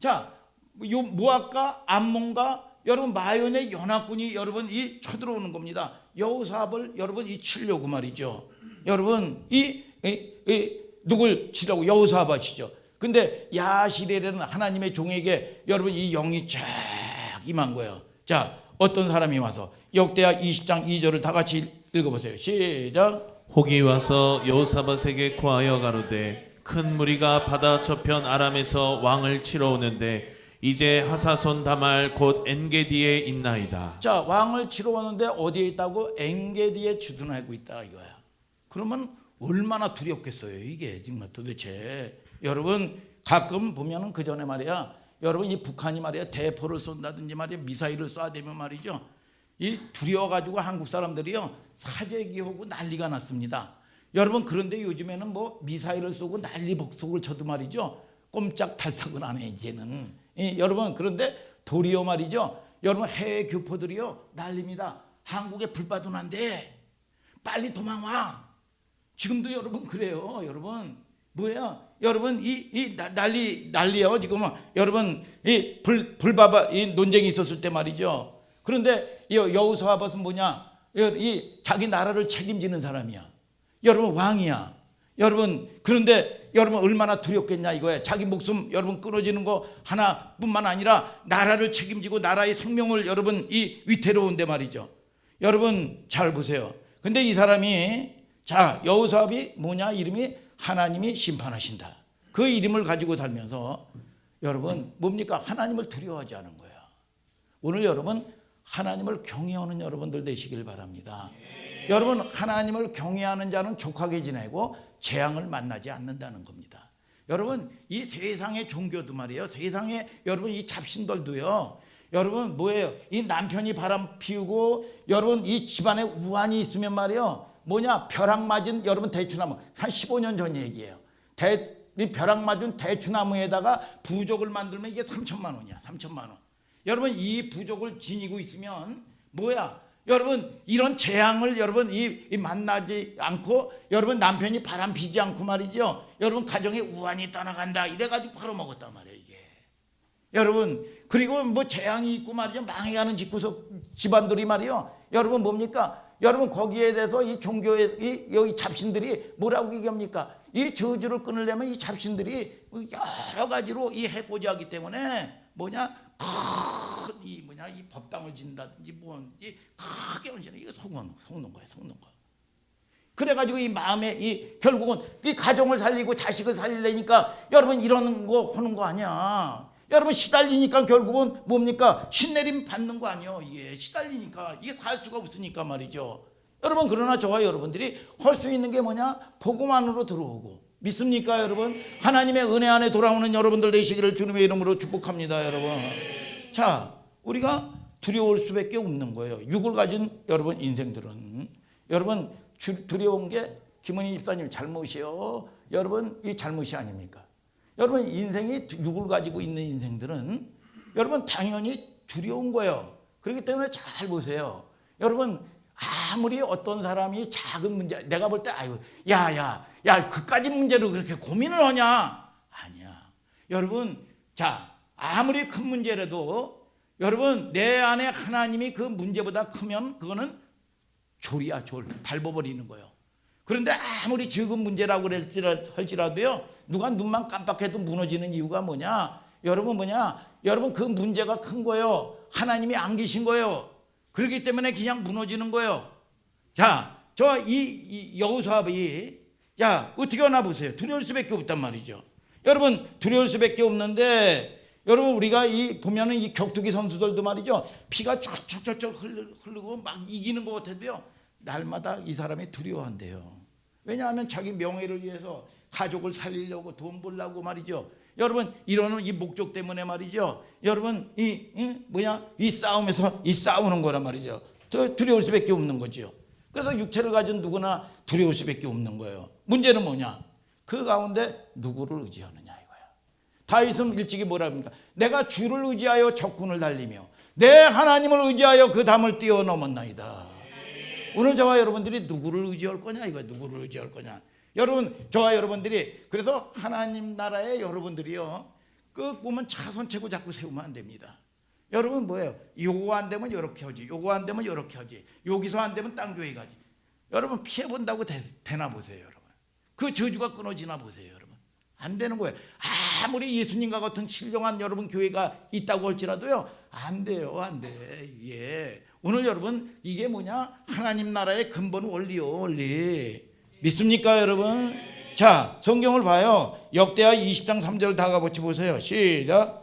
자, 요 모압과 암몬과 여러분 마연의 연합군이 여러분 이 쳐들어오는 겁니다. 여호사밧을 여러분 이 치려고 말이죠. 여러분 이 누굴 치려고? 여호사밧이죠. 근데 야시레라는 하나님의 종에게 여러분 이 영이 쫙 임한 거예요. 자, 어떤 사람이 와서 역대하 20장 2절을 다 같이 읽어보세요. 시작. 혹이 와서 여호사밧에게 고하여 가로되 큰 무리가 바다 저편 아람에서 왕을 치러 오는데 이제 하사손 다말 곧 엔게디에 있나이다. 자, 왕을 치러 오는데 어디에 있다고? 엔게디에 주둔하고 있다 이거야. 그러면 얼마나 두렵겠어요 이게 정말 도대체. 여러분 가끔 보면은 그 전에 말이야, 여러분 이 북한이 말이야 대포를 쏜다든지 말이야 미사일을 쏴대면 말이죠, 이 두려워가지고 한국 사람들이요 사재기하고 난리가 났습니다. 여러분 그런데 요즘에는 뭐 미사일을 쏘고 난리 복속을 쳐도 말이죠 꼼짝달싹은 안 해 이제는. 여러분 그런데 도리어 말이죠, 여러분 해외 교포들이요 난립니다. 한국에 불바도 난데 빨리 도망와. 지금도 여러분 그래요. 여러분 뭐예요? 여러분 이 난리요 지금은. 여러분 이 불바바 이 논쟁이 있었을 때 말이죠. 그런데 여호사밧은 뭐냐? 이 자기 나라를 책임지는 사람이야. 여러분 왕이야. 여러분 그런데 여러분 얼마나 두렵겠냐 이거야. 자기 목숨 여러분 끊어지는 거 하나뿐만 아니라 나라를 책임지고 나라의 생명을 여러분 이 위태로운데 말이죠. 여러분 잘 보세요. 근데 이 사람이 자 여호사밧이 뭐냐? 이름이 하나님이 심판하신다. 그 이름을 가지고 살면서 여러분 뭡니까? 하나님을 두려워하지 않은 거야. 오늘 여러분 하나님을 경외하는 여러분들 되시길 바랍니다. 여러분 하나님을 경외하는 자는 족하게 지내고 재앙을 만나지 않는다는 겁니다. 여러분 이 세상의 종교도 말이에요. 세상에 여러분 이 잡신들도요. 여러분 뭐예요? 이 남편이 바람 피우고 여러분 이 집안에 우환이 있으면 말이에요. 뭐냐? 벼락 맞은 여러분 대추나무. 한 15년 전 얘기예요. 이 벼락 맞은 대추나무에다가 부족을 만들면 이게 3천만 원이야. 3천만 원. 여러분 이 부족을 지니고 있으면 뭐야? 여러분 이런 재앙을 여러분 이 만나지 않고 여러분 남편이 바람 피지 않고 말이죠. 여러분 가정에 우환이 떠나간다 이래가지고 팔아먹었단 말이에요 이게. 여러분 그리고 뭐 재앙이 있고 말이죠. 망해가는 집안들이 말이요. 여러분 뭡니까? 여러분 거기에 대해서 이 종교의 여기 잡신들이 뭐라고 얘기합니까? 이 저주를 끊으려면 이 잡신들이 여러 가지로 이 해코지 하기 때문에 뭐냐? 이 법당을 짓는다든지 뭔지 크게 언제나 이거 속는 거야. 그래가지고 이 마음에 이 결국은 이 가정을 살리고 자식을 살리려니까 여러분 이러는 거 하는 거 아니야. 여러분 시달리니까 결국은 뭡니까? 신내림 받는 거 아니에요. 이게 시달리니까 이게 살 수가 없으니까 말이죠. 여러분 그러나 저와 여러분들이 할 수 있는 게 뭐냐? 복음만으로 들어오고. 믿습니까 여러분? 하나님의 은혜 안에 돌아오는 여러분들 되시기를 주님의 이름으로 축복합니다 여러분. 자, 우리가 두려울 수밖에 없는 거예요. 육을 가진 여러분 인생들은. 여러분 두려운 게 김은희 집사님 잘못이요. 여러분 이 잘못이 아닙니까? 여러분 인생이 육을 가지고 있는 인생들은 여러분 당연히 두려운 거예요. 그렇기 때문에 잘 보세요. 여러분 아무리 어떤 사람이 작은 문제 내가 볼 때 아유 야 그까지 문제로 그렇게 고민을 하냐? 아니야. 여러분 자 아무리 큰 문제라도 여러분 내 안에 하나님이 그 문제보다 크면 그거는 졸이야 졸 밟아버리는 거예요. 그런데 아무리 적은 문제라고 할지라도요 누가 눈만 깜빡해도 무너지는 이유가 뭐냐? 여러분 뭐냐? 여러분 그 문제가 큰 거예요. 하나님이 안 계신 거예요. 그렇기 때문에 그냥 무너지는 거예요. 자, 저 이 여호사밧이 야 어떻게 하나 보세요. 두려울 수밖에 없단 말이죠. 여러분 두려울 수밖에 없는데 여러분 우리가 이 보면은 이 격투기 선수들도 말이죠. 피가 쫙쫙쫙 흐르고 막 이기는 것 같아도요. 날마다 이 사람이 두려워한대요. 왜냐하면 자기 명예를 위해서 가족을 살리려고 돈 벌려고 말이죠. 여러분 이러는 이 목적 때문에 말이죠. 여러분 이 싸움에서 이 싸우는 거란 말이죠. 두려울 수밖에 없는 거죠. 그래서 육체를 가진 누구나 두려울 수밖에 없는 거예요. 문제는 뭐냐? 그 가운데 누구를 의지하느냐 이거야. 다윗은 일찍이 뭐라 합니까? 내가 주를 의지하여 적군을 달리며 내 하나님을 의지하여 그 담을 뛰어넘었나이다. 오늘 저와 여러분들이 누구를 의지할 거냐 이거야. 누구를 의지할 거냐. 여러분 저와 여러분들이 그래서 하나님 나라에 여러분들이요 그 보면 차선책을 자꾸 세우면 안 됩니다. 여러분 뭐예요? 요거 안 되면 요렇게 하지, 요거 안 되면 요렇게 하지, 여기서 안 되면 땅교회 가지. 여러분 피해 본다고 되나 보세요. 여러분 그 저주가 끊어지나 보세요. 여러분 안 되는 거예요. 아무리 예수님과 같은 신령한 여러분 교회가 있다고 할지라도요 안 돼요. 안 돼. 예. 오늘 여러분 이게 뭐냐? 하나님 나라의 근본 원리요. 원리 믿습니까 여러분? 자 성경을 봐요. 역대하 20장 3절 다 같이 보세요. 시작.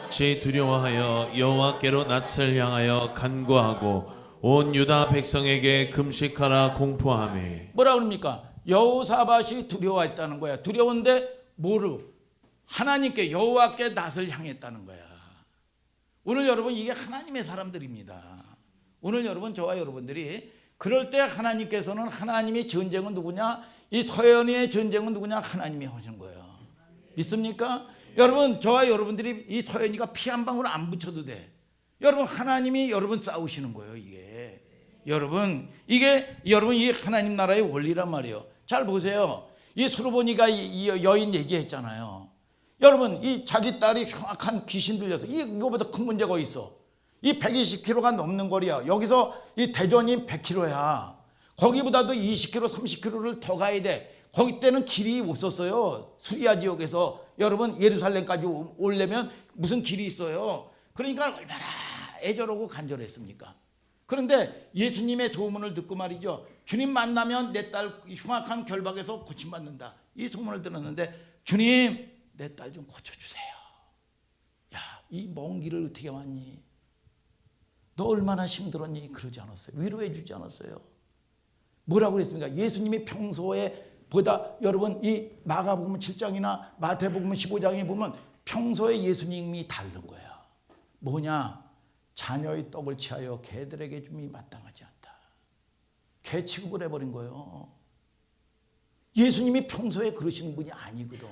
제 두려워하여 여호와께로 낯을 향하여 간구하고 온 유다 백성에게 금식하라 공포하매. 뭐라 그럽니까? 여호사밧이 두려워했다는 거야. 두려운데 뭐로? 하나님께 여호와께 낯을 향했다는 거야. 오늘 여러분 이게 하나님의 사람들입니다. 오늘 여러분 저와 여러분들이 그럴 때 하나님께서는 하나님의 전쟁은 누구냐? 이 서연이의 전쟁은 누구냐? 하나님이 하신 거예요. 믿습니까? 여러분 저와 여러분들이 이 서연이가 피 한 방울 안 붙여도 돼. 여러분 하나님이 여러분 싸우시는 거예요. 이게 여러분 이게 여러분 이 하나님 나라의 원리란 말이에요. 잘 보세요. 이 수르보니가 이 여인 얘기했잖아요. 여러분 이 자기 딸이 흉악한 귀신 들려서 이거보다 큰 문제가 있어. 이 120km가 넘는 거리야. 여기서 이 대전이 100km야. 거기보다도 20km, 30km를 더 가야 돼. 거기 때는 길이 없었어요. 수리아 지역에서 여러분 예루살렘까지 오려면 무슨 길이 있어요. 그러니까 얼마나 애절하고 간절했습니까? 그런데 예수님의 소문을 듣고 말이죠. 주님 만나면 내 딸 흉악한 결박에서 고침받는다. 이 소문을 들었는데 주님 내 딸 좀 고쳐주세요. 야, 이 먼 길을 어떻게 왔니? 너 얼마나 힘들었니? 그러지 않았어요. 위로해 주지 않았어요. 뭐라고 그랬습니까? 예수님이 평소에 보다 여러분 이 마가복음 7장이나 마태복음 15장에 보면 평소에 예수님이 다른 거야. 뭐냐? 자녀의 떡을 취하여 개들에게 줌이 마땅하지 않다. 개 취급을 해버린 거예요. 예수님이 평소에 그러시는 분이 아니거든.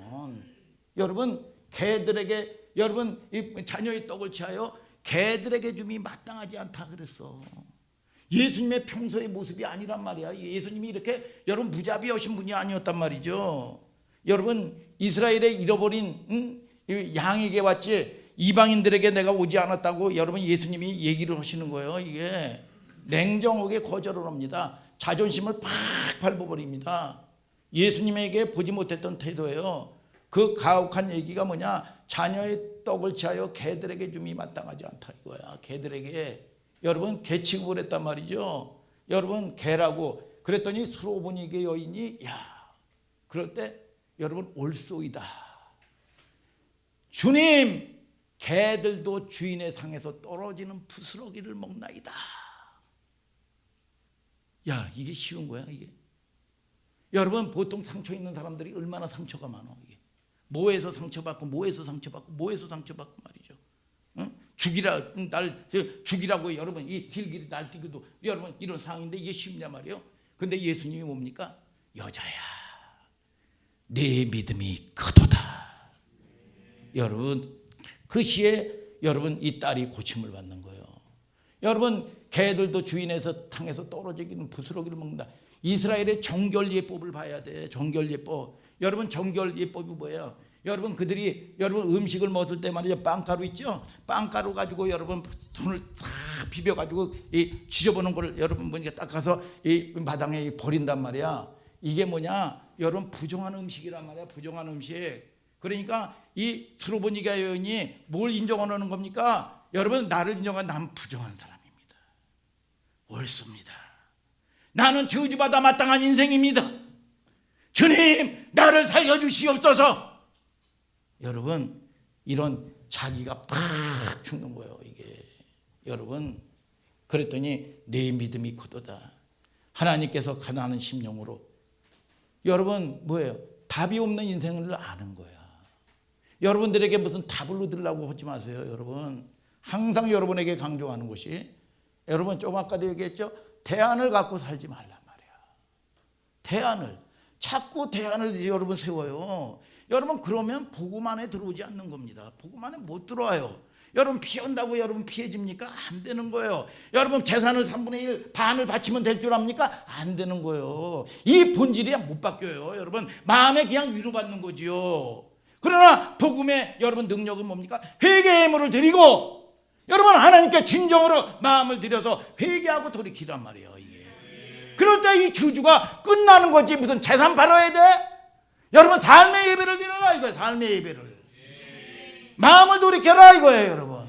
여러분 개들에게 여러분 이 자녀의 떡을 취하여 개들에게 줌이 마땅하지 않다 그랬어. 예수님의 평소의 모습이 아니란 말이야. 예수님이 이렇게 여러분 무자비하신 분이 아니었단 말이죠. 여러분 이스라엘에 잃어버린 양에게 왔지 이방인들에게 내가 오지 않았다고 여러분 예수님이 얘기를 하시는 거예요. 이게 냉정하게 거절을 합니다. 자존심을 팍 밟아버립니다. 예수님에게 보지 못했던 태도예요. 그 가혹한 얘기가 뭐냐? 자녀의 떡을 취하여 개들에게 줌이 마땅하지 않다 이거야. 개들에게 여러분 개 취급을 했단 말이죠. 여러분 개라고 그랬더니 수로보니게 여인이 야 그럴 때 여러분 올소이다. 주님 개들도 주인의 상에서 떨어지는 부스러기를 먹나이다. 야 이게 쉬운 거야 이게. 여러분 보통 상처 있는 사람들이 얼마나 상처가 많아 이게. 뭐에서 상처받고 뭐에서 상처받고 뭐에서 상처받고 말이죠. 응? 죽이라고 여러분 이 길길이 날뛰기도 여러분 이런 상황인데 이게 쉽냐 말이에요. 근데 예수님이 뭡니까? 여자야 네 믿음이 크도다. 여러분 그 시에 여러분 이 딸이 고침을 받는 거예요. 여러분 개들도 주인에서 탕에서 떨어지기는 부스러기를 먹는다. 이스라엘의 정결예법을 봐야 돼. 정결예법. 여러분 정결예법이 뭐예요? 여러분 그들이 여러분 음식을 먹을 때 말이죠. 빵가루 있죠? 빵가루 가지고 여러분 손을 다 비벼 가지고 이 지저분한 거를 여러분 보니까 닦아서 이 마당에 버린단 말이야. 이게 뭐냐? 여러분 부정한 음식이란 말이야. 부정한 음식. 그러니까 이 수로보니가 여인이 뭘 인정하는 겁니까? 여러분 나를 인정한 난 부정한 사람입니다. 옳습니다. 나는 저주받아 마땅한 인생입니다. 주님 나를 살려주시옵소서. 여러분 이런 자기가 팍 죽는 거예요 이게. 여러분 그랬더니 내 믿음이 크도다. 하나님께서 가난한 심령으로 여러분 뭐예요? 답이 없는 인생을 아는 거야. 여러분들에게 무슨 답을 얻으려고 하지 마세요. 여러분 항상 여러분에게 강조하는 것이, 여러분 좀 아까도 얘기했죠. 대안을 갖고 살지 말란 말이야. 대안을, 자꾸 대안을 여러분 세워요. 여러분 그러면 복음 안에 들어오지 않는 겁니다. 복음 안에 못 들어와요. 여러분 피한다고 여러분 피해집니까? 안 되는 거예요. 여러분 재산을 3분의 1 반을 바치면 될 줄 압니까? 안 되는 거예요. 이 본질이 못 바뀌어요. 여러분 마음에 그냥 위로받는 거지요. 그러나 복음의 여러분 능력은 뭡니까? 회개의 예물을 드리고 여러분 하나님께 진정으로 마음을 들여서 회개하고 돌이키란 말이에요. 이게. 그럴 때 이 주주가 끝나는 거지. 무슨 재산 팔아야 돼? 여러분 삶의 예배를 드려라 이거예요. 삶의 예배를. 마음을 돌이켜라 이거예요. 여러분.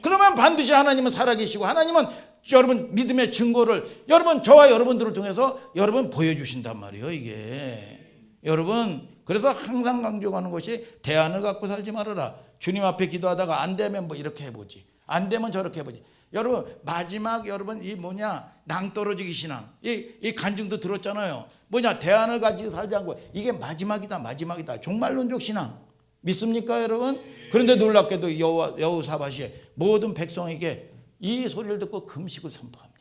그러면 반드시 하나님은 살아계시고 하나님은 여러분 믿음의 증거를 여러분 저와 여러분들을 통해서 여러분 보여주신단 말이에요. 이게. 여러분 그래서 항상 강조하는 것이 대안을 갖고 살지 말아라. 주님 앞에 기도하다가 안 되면 뭐 이렇게 해보지, 안 되면 저렇게 해보지. 여러분 마지막 여러분 이 뭐냐 낭떠러지기 신앙, 이 간증도 들었잖아요. 뭐냐 대안을 가지고 살지 않고 이게 마지막이다, 마지막이다. 종말론적 신앙 믿습니까 여러분? 그런데 놀랍게도 여호사밧이 모든 백성에게 이 소리를 듣고 금식을 선포합니다.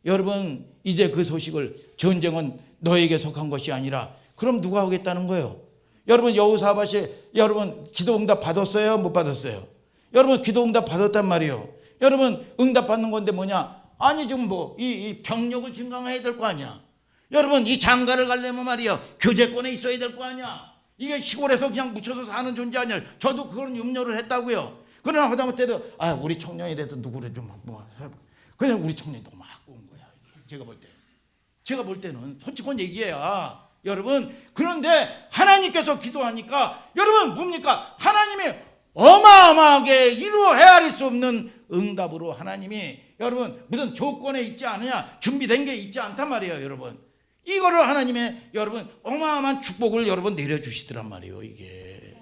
여러분 이제 그 소식을, 전쟁은 너에게 속한 것이 아니라 그럼 누가 하겠다는 거예요? 여러분 여호사밧이 여러분 기도 응답 받았어요? 못 받았어요? 여러분 기도 응답 받았단 말이에요. 여러분 응답 받는 건데 뭐냐? 아니 지금 뭐 이 병력을 증강해야 될 거 아니야. 여러분 이 장가를 가려면 말이야 교제권에 있어야 될 거 아니야. 이게 시골에서 그냥 묻혀서 사는 존재 아니야. 저도 그런 염려를 했다고요. 그러나 하다못해도 우리 청년이라도 누구를 좀 뭐 그냥 우리 청년이 너무 아까운 거야. 제가 볼 때는 솔직한 얘기야. 여러분 그런데 하나님께서 기도하니까 여러분 뭡니까? 하나님이 어마어마하게 이루 헤아릴 수 없는 응답으로 하나님이 여러분 무슨 조건에 있지 않느냐, 준비된 게 있지 않단 말이에요. 여러분 이거를 하나님의 여러분 어마어마한 축복을 여러분 내려주시더란 말이에요. 이게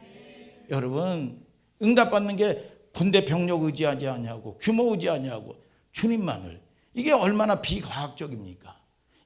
여러분 응답받는 게 군대 병력 의지하지 아니하고 규모 의지하지 아니하고 주님만을, 이게 얼마나 비과학적입니까?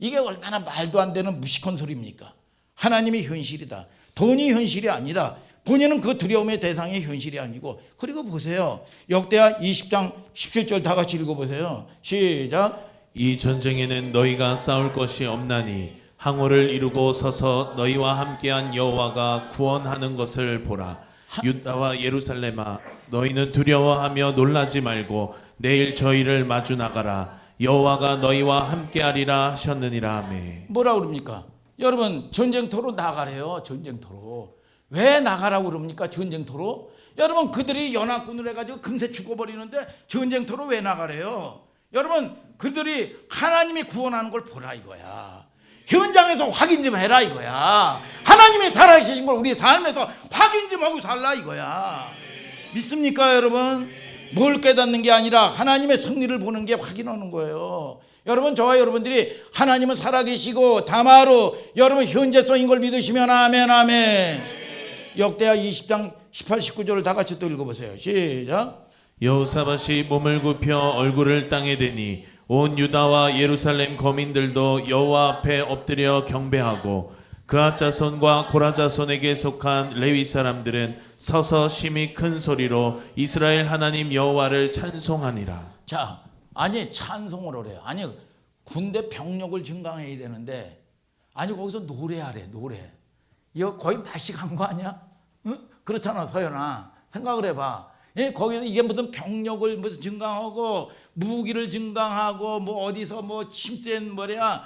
이게 얼마나 말도 안 되는 무식한 소리입니까? 하나님이 현실이다. 돈이 현실이 아니다. 본인은 그 두려움의 대상이 현실이 아니고. 그리고 보세요. 역대하 20장 17절 다 같이 읽어보세요. 시작. 이 전쟁에는 너희가 싸울 것이 없나니 항우를 이루고 서서 너희와 함께한 여호와가 구원하는 것을 보라. 유다와 예루살렘아 너희는 두려워하며 놀라지 말고 내일 저희를 마주 나가라. 여호와가 너희와 함께하리라 하셨느니라. 아멘. 뭐라 그럽니까? 여러분 전쟁터로 나가래요. 전쟁터로. 왜 나가라고 그럽니까? 전쟁터로. 여러분 그들이 연합군을 해가지고 금세 죽어버리는데 전쟁터로 왜 나가래요? 여러분 그들이 하나님이 구원하는 걸 보라 이거야. 현장에서 확인 좀 해라 이거야. 하나님이 살아계신 걸 우리 삶에서 확인 좀 하고 살라 이거야. 믿습니까 여러분? 뭘 깨닫는 게 아니라 하나님의 승리를 보는 게 확인하는 거예요. 여러분 저와 여러분들이 하나님은 살아계시고 다마로 여러분 현재성인 걸 믿으시면 아멘 아멘. 역대하 20장 18, 19절을 다 같이 또 읽어보세요. 시작. 여호사밧이 몸을 굽혀 얼굴을 땅에 대니 온 유다와 예루살렘 거민들도 여호와 앞에 엎드려 경배하고 그앗 자손과 고라 자손에게 속한 레위 사람들은 서서 심히 큰 소리로 이스라엘 하나님 여호와를 찬송하니라. 자, 아니 찬송을 하래요. 아니 군대 병력을 증강해야 되는데 아니 거기서 노래하래. 노래. 이거 거의 마식한 거 아니야? 응? 그렇잖아 서연아. 생각을 해봐. 예, 거기서 이게 무슨 병력을 무슨 증강하고 무기를 증강하고 뭐 어디서 뭐 힘센 뭐야,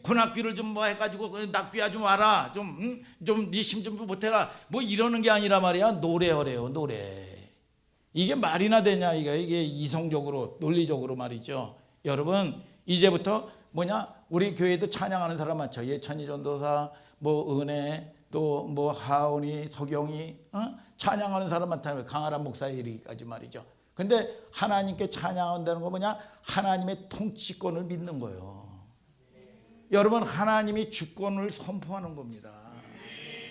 군악귀를 좀 뭐 해가지고 낙귀야 좀 와라, 좀 네 힘 좀 보태라, 뭐 이러는 게 아니라 말이야 노래하래요. 노래. 이게 말이나 되냐 이게 이성적으로 논리적으로 말이죠. 여러분 이제부터 뭐냐 우리 교회도 찬양하는 사람 많죠. 예찬이 전도사, 뭐 은혜, 또 뭐 하온이, 서경이, 찬양하는 사람 많다는 강아람 목사에 이르기까지 말이죠. 근데 하나님께 찬양한다는 거 뭐냐? 하나님의 통치권을 믿는 거예요. 여러분 하나님이 주권을 선포하는 겁니다.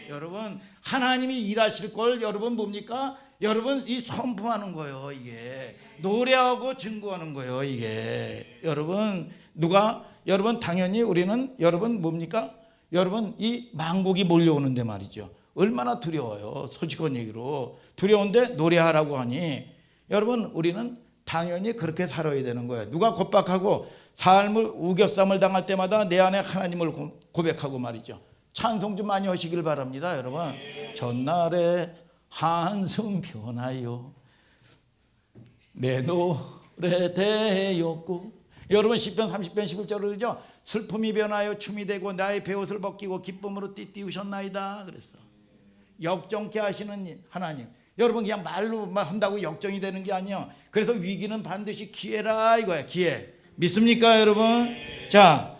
여러분 하나님이 일하실 걸 여러분 뭡니까? 여러분 이 선포하는 거예요. 이게 노래하고 증거하는 거예요. 이게 여러분 누가 여러분 당연히 우리는 여러분 뭡니까? 여러분 이 만국이 몰려오는데 말이죠. 얼마나 두려워요. 솔직한 얘기로 두려운데 노래하라고 하니 여러분 우리는 당연히 그렇게 살아야 되는 거예요. 누가 겁박하고 삶을 우겨쌈을 당할 때마다 내 안에 하나님을 고백하고 말이죠. 찬송 좀 많이 하시길 바랍니다. 여러분 전날에 한숨 변하여 내 노래 되었고 여러분 시편 30편 11절을 그러죠. 슬픔이 변하여 춤이 되고 나의 베옷을 벗기고 기쁨으로 띠띠우셨나이다 그랬어. 역정케 하시는 하나님. 여러분 그냥 말로만 한다고 역정이 되는 게 아니에요. 그래서 위기는 반드시 기회라 이거야. 기회. 믿습니까 여러분? 자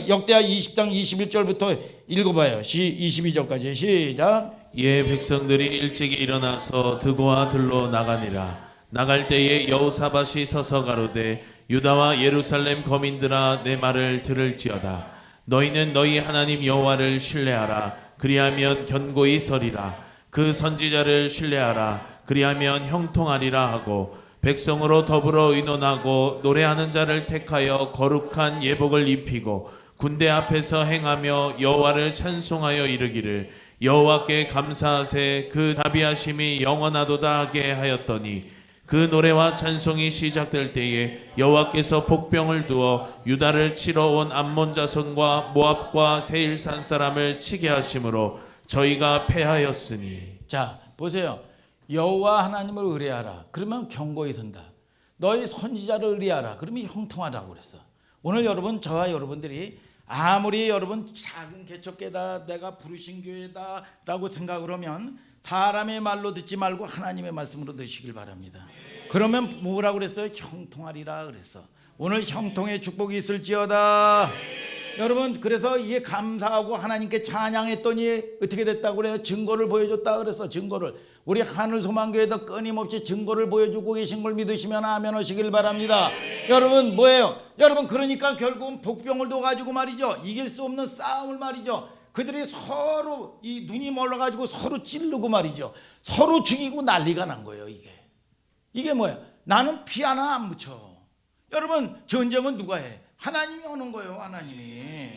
역대하 20장 21절부터 읽어봐요. 22절까지 시작. 이에 백성들이 일찍이 일어나서 드고와 들로 나가니라. 나갈 때에 여호사밧이 서서 가로되 유다와 예루살렘 거민들아 내 말을 들을지어다. 너희는 너희 하나님 여호와를 신뢰하라. 그리하면 견고히 서리라. 그 선지자를 신뢰하라. 그리하면 형통하리라 하고 백성으로 더불어 의논하고 노래하는 자를 택하여 거룩한 예복을 입히고 군대 앞에서 행하며 여호와를 찬송하여 이르기를 여호와께 감사하세 그 자비하심이 영원하도다 하게 하였더니 그 노래와 찬송이 시작될 때에 여호와께서 복병을 두어 유다를 치러 온 암몬 자손과 모압과 세일산 사람을 치게 하심으로 저희가 패하였으니. 자 보세요. 여호와 하나님을 의뢰하라. 그러면 견고히 선다. 너희 선지자를 의뢰하라. 그러면 형통하라고 그랬어. 오늘 여러분 저와 여러분들이 아무리 여러분 작은 개척교회다 내가 부르신 교회다 라고 생각을 하면 사람의 말로 듣지 말고 하나님의 말씀으로 듣시길 바랍니다. 그러면 뭐라고 그랬어요? 형통하리라 그랬어. 오늘 형통의 축복이 있을지어다. 여러분 그래서 이게 감사하고 하나님께 찬양했더니 어떻게 됐다고 그래요? 증거를 보여줬다 그랬어. 증거를. 우리 하늘소망교회도 끊임없이 증거를 보여주고 계신 걸 믿으시면 아멘 하시길 바랍니다. 여러분 뭐예요? 여러분 그러니까 결국은 복병을 둬가지고 말이죠. 이길 수 없는 싸움을 말이죠. 그들이 서로 이 눈이 멀어가지고 서로 찌르고 말이죠. 서로 죽이고 난리가 난 거예요. 이게 뭐예요? 나는 피 하나 안 묻혀. 여러분 전쟁은 누가 해? 하나님이 오는 거예요. 하나님이.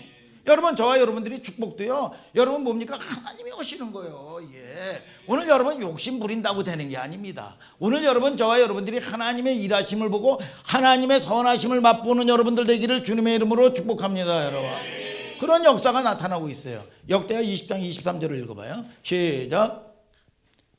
여러분 저와 여러분들이 축복도요. 여러분 뭡니까? 하나님이 오시는 거예요. 예. 오늘 여러분 욕심 부린다고 되는 게 아닙니다. 오늘 여러분 저와 여러분들이 하나님의 일하심을 보고 하나님의 선하심을 맛보는 여러분들 되기를 주님의 이름으로 축복합니다. 여러분. 그런 역사가 나타나고 있어요. 역대하 20장 23절을 읽어봐요. 시작.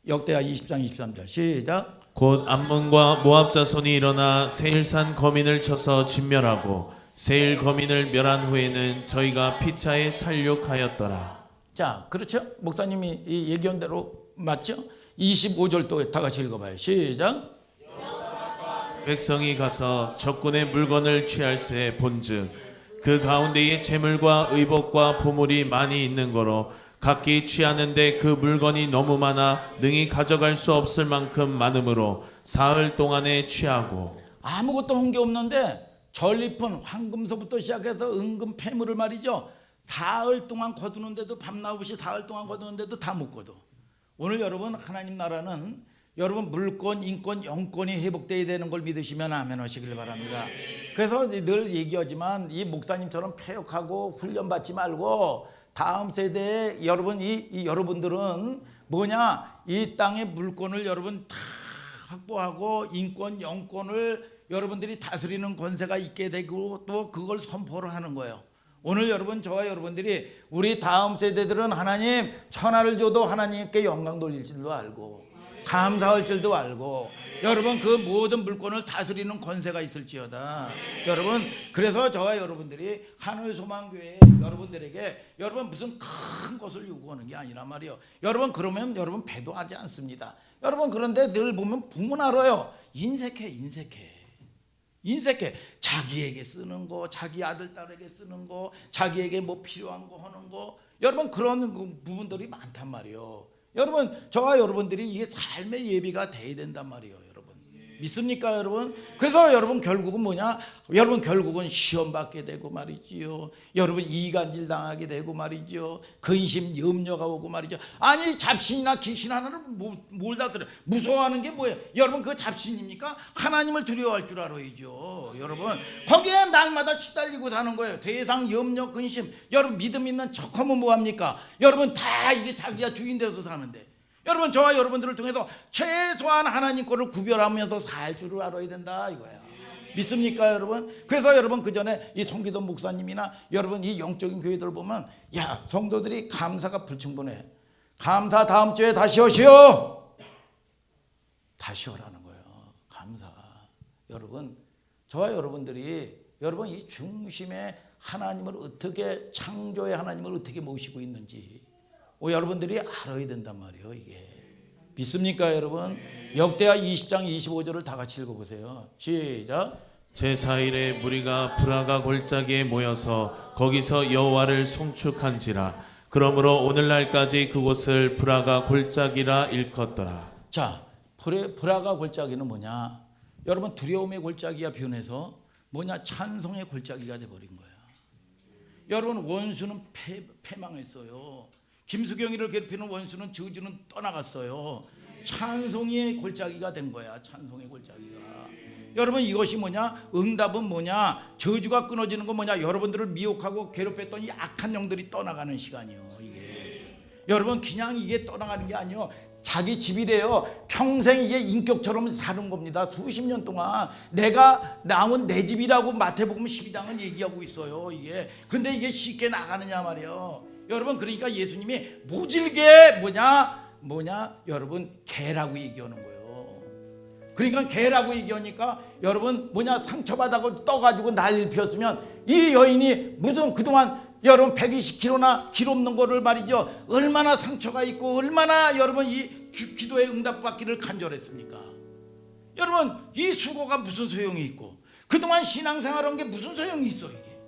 역대하 20장 23절 시작. 곧 암몬과 모압 자손이 일어나 세일산 거민을 쳐서 진멸하고 세일 거민을 멸한 후에는 저희가 피차에 살육하였더라. 자, 그렇죠? 목사님이 이 얘기한 대로 맞죠? 25절 또 다 같이 읽어봐요. 시작. 백성이 가서 적군의 물건을 취할새 본즉 그 가운데에 재물과 의복과 보물이 많이 있는 거로 각기 취하는데 그 물건이 너무 많아 능히 가져갈 수 없을 만큼 많으므로 사흘 동안에 취하고. 아무것도 한 게 없는데 전리품 황금서부터 시작해서 은금 폐물을 말이죠. 사흘 동안 거두는데도 밤낮없이 사흘 동안 거두는데도 다 못 거둬. 오늘 여러분 하나님 나라는 여러분 물권, 인권, 영권이 회복돼야 되는 걸 믿으시면 아멘 하시길 바랍니다. 그래서 늘 얘기하지만 이 목사님처럼 폐역하고 훈련받지 말고 다음 세대에 여러분 여러분들은 뭐냐? 이 땅의 물권을 여러분 다 확보하고 인권, 영권을 여러분들이 다스리는 권세가 있게 되고 또 그걸 선포를 하는 거예요. 오늘 여러분 저와 여러분들이 우리 다음 세대들은 하나님 천하를 줘도 하나님께 영광 돌릴 줄도 알고 감사할 줄도 알고 여러분 그 모든 물건을 다스리는 권세가 있을지어다. 여러분 그래서 저와 여러분들이 하늘소망교회 여러분들에게 여러분 무슨 큰 것을 요구하는 게 아니라 말이요. 여러분 그러면 여러분 배도하지 않습니다. 여러분 그런데 늘 보면 알아요. 인색해. 자기에게 쓰는 거, 자기 아들 딸에게 쓰는 거, 자기에게 뭐 필요한 거 하는 거. 여러분 그런 부분들이 많단 말이에요. 여러분 저와 여러분들이 이게 삶의 예비가 돼야 된단 말이에요. 여러분 믿습니까 여러분? 그래서 여러분 결국은 뭐냐? 여러분 결국은 시험 받게 되고 말이지요. 여러분 이간질 당하게 되고 말이죠. 근심 염려가 오고 말이죠. 아니 잡신이나 귀신 하나를 뭘 다스려? 무서워하는 게 뭐예요? 여러분 그 잡신입니까? 하나님을 두려워할 줄 알아야죠. 여러분 거기에 날마다 시달리고 사는 거예요. 대상 염려 근심. 여러분 믿음 있는 척하면 뭐합니까? 여러분 다 이게 자기가 주인 돼서 사는데, 여러분 저와 여러분들을 통해서 최소한 하나님 거를 구별하면서 살 줄을 알아야 된다 이거야. 믿습니까 여러분? 그래서 여러분 그 전에 이 송기돈 목사님이나 여러분 이 영적인 교회들 보면 야 성도들이 감사가 불충분해. 감사 다음 주에 다시 오시오. 다시 오라는 거예요. 감사. 여러분 저와 여러분들이 여러분 이 중심에 하나님을 어떻게 창조의 하나님을 어떻게 모시고 있는지 여러분들이 알아야 된단 말이에요. 이게 믿습니까 여러분? 역대하 20장 25절을 다 같이 읽어보세요. 시작. 제4일에 무리가 브라가 골짜기에 모여서 거기서 여호와를 송축한지라. 그러므로 오늘날까지 그곳을 브라가 골짜기라 일컫더라. 자, 브라가 골짜기는 뭐냐? 여러분 두려움의 골짜기가 변해서 뭐냐? 찬송의 골짜기가 돼버린 거야. 여러분 원수는 패망했어요. 김수경이를 괴롭히는 원수는 저주는 떠나갔어요. 찬송의 골짜기가 된 거야. 찬송의 골짜기가. 여러분 이것이 뭐냐? 응답은 뭐냐? 저주가 끊어지는 건 뭐냐? 여러분들을 미혹하고 괴롭혔던 이 악한 영들이 떠나가는 시간이요. 이게 여러분 그냥 이게 떠나가는 게 아니요. 자기 집이래요. 평생 이게 인격처럼 사는 겁니다. 수십 년 동안 내가 나온 내 집이라고 마태복음 12장은 얘기하고 있어요. 이게 근데 이게 쉽게 나가느냐 말이에요. 여러분 그러니까 예수님이 모질게 뭐냐 여러분 개라고 얘기하는 거예요. 그러니까 개라고 얘기하니까 여러분 뭐냐 상처받아고 떠가지고 난리를 피웠으면 이 여인이 무슨 그동안 여러분 120kg나 길 없는 거를 말이죠 얼마나 상처가 있고 얼마나 여러분 이 기도의 응답받기를 간절했습니까? 여러분 이 수고가 무슨 소용이 있고 그동안 신앙생활한 게 무슨 소용이 있어? 이게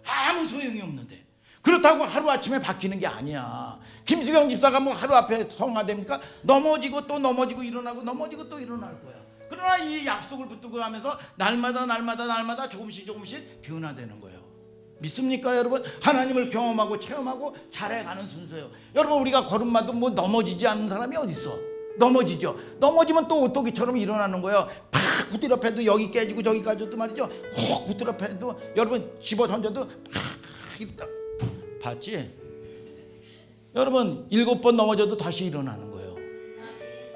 아무 소용이 없는데 그렇다고 하루아침에 바뀌는 게 아니야. 김수경 집사가 뭐 하루 앞에 성화됩니까? 넘어지고 또 넘어지고 일어나고 넘어지고 또 일어날 거야. 그러나 이 약속을 붙들고 하면서 날마다 조금씩 변화되는 거예요. 믿습니까 여러분? 하나님을 경험하고 체험하고 잘해가는 순서예요. 여러분 우리가 걸음마도 뭐 넘어지지 않는 사람이 어디 있어? 넘어지죠. 넘어지면 또 오토기처럼 일어나는 거예요. 팍 후드려 패도 여기 깨지고 저기 까져도 말이죠. 훅 후드려 패도 여러분 집어 던져도 팍 일어나. 봤지? 여러분 7번 넘어져도 다시 일어나는 거예요.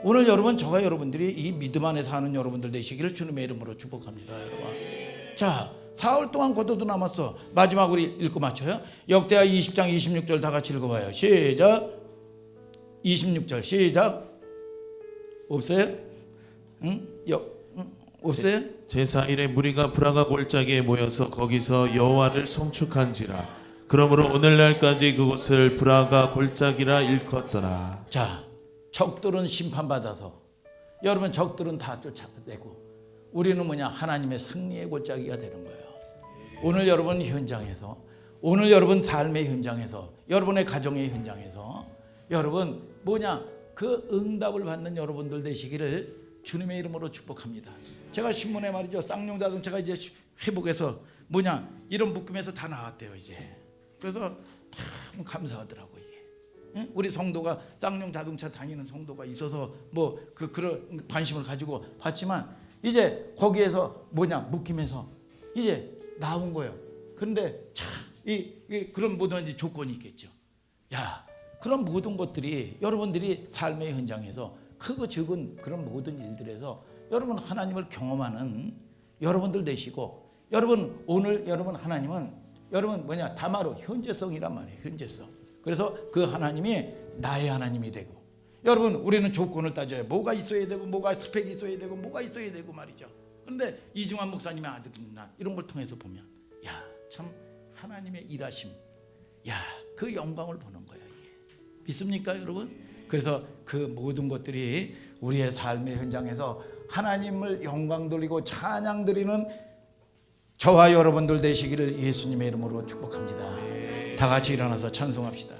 오늘 여러분 저와 여러분들이 이 믿음 안에 사는 여러분들 되시기를 주님의 이름으로 축복합니다. 여러분 자 사흘 동안 고도도 남았어. 마지막 우리 읽고 맞춰요. 역대하 20장 26절 다 같이 읽어봐요. 시작. 26절 시작. 없어요? 응? 없어요? 제4일에 무리가 브라가 골짜기에 모여서 거기서 여호와를 송축한지라. 그러므로 오늘날까지 그곳을 브라가 골짜기라 일컫더라. 자, 적들은 심판받아서 여러분 적들은 다 쫓아내고 우리는 뭐냐? 하나님의 승리의 골짜기가 되는 거예요. 오늘 여러분 현장에서 오늘 여러분 삶의 현장에서 여러분의 가정의 현장에서 여러분 뭐냐? 그 응답을 받는 여러분들 되시기를 주님의 이름으로 축복합니다. 제가 신문에 말이죠. 쌍용 자동차가 이제 회복해서 뭐냐? 이런 묶음에서 다 나왔대요 이제. 그래서 참 감사하더라고 이게. 응? 우리 성도가 쌍용 자동차 다니는 성도가 있어서 뭐 그런 관심을 가지고 봤지만 이제 거기에서 뭐냐 묶임에서 이제 나온 거예요. 그런데 참 그런 모든 이제 조건이 있겠죠. 야, 그런 모든 것들이 여러분들이 삶의 현장에서 크고 적은 그런 모든 일들에서 여러분 하나님을 경험하는 여러분들 되시고 여러분 오늘 여러분 하나님은 여러분 뭐냐 다마로 현재성이란 말이에요. 현재성. 그래서 그 하나님이 나의 하나님이 되고 여러분 우리는 조건을 따져요. 뭐가 있어야 되고 뭐가 스펙이 있어야 되고 뭐가 있어야 되고 말이죠. 그런데 이중환 목사님의 아들이나 이런 걸 통해서 보면 야, 참 하나님의 일하심, 야, 그 영광을 보는 거예요. 이게. 믿습니까 여러분? 그래서 그 모든 것들이 우리의 삶의 현장에서 하나님을 영광 돌리고 찬양 드리는 저와 여러분들 되시기를 예수님의 이름으로 축복합니다. 다 같이 일어나서 찬송합시다.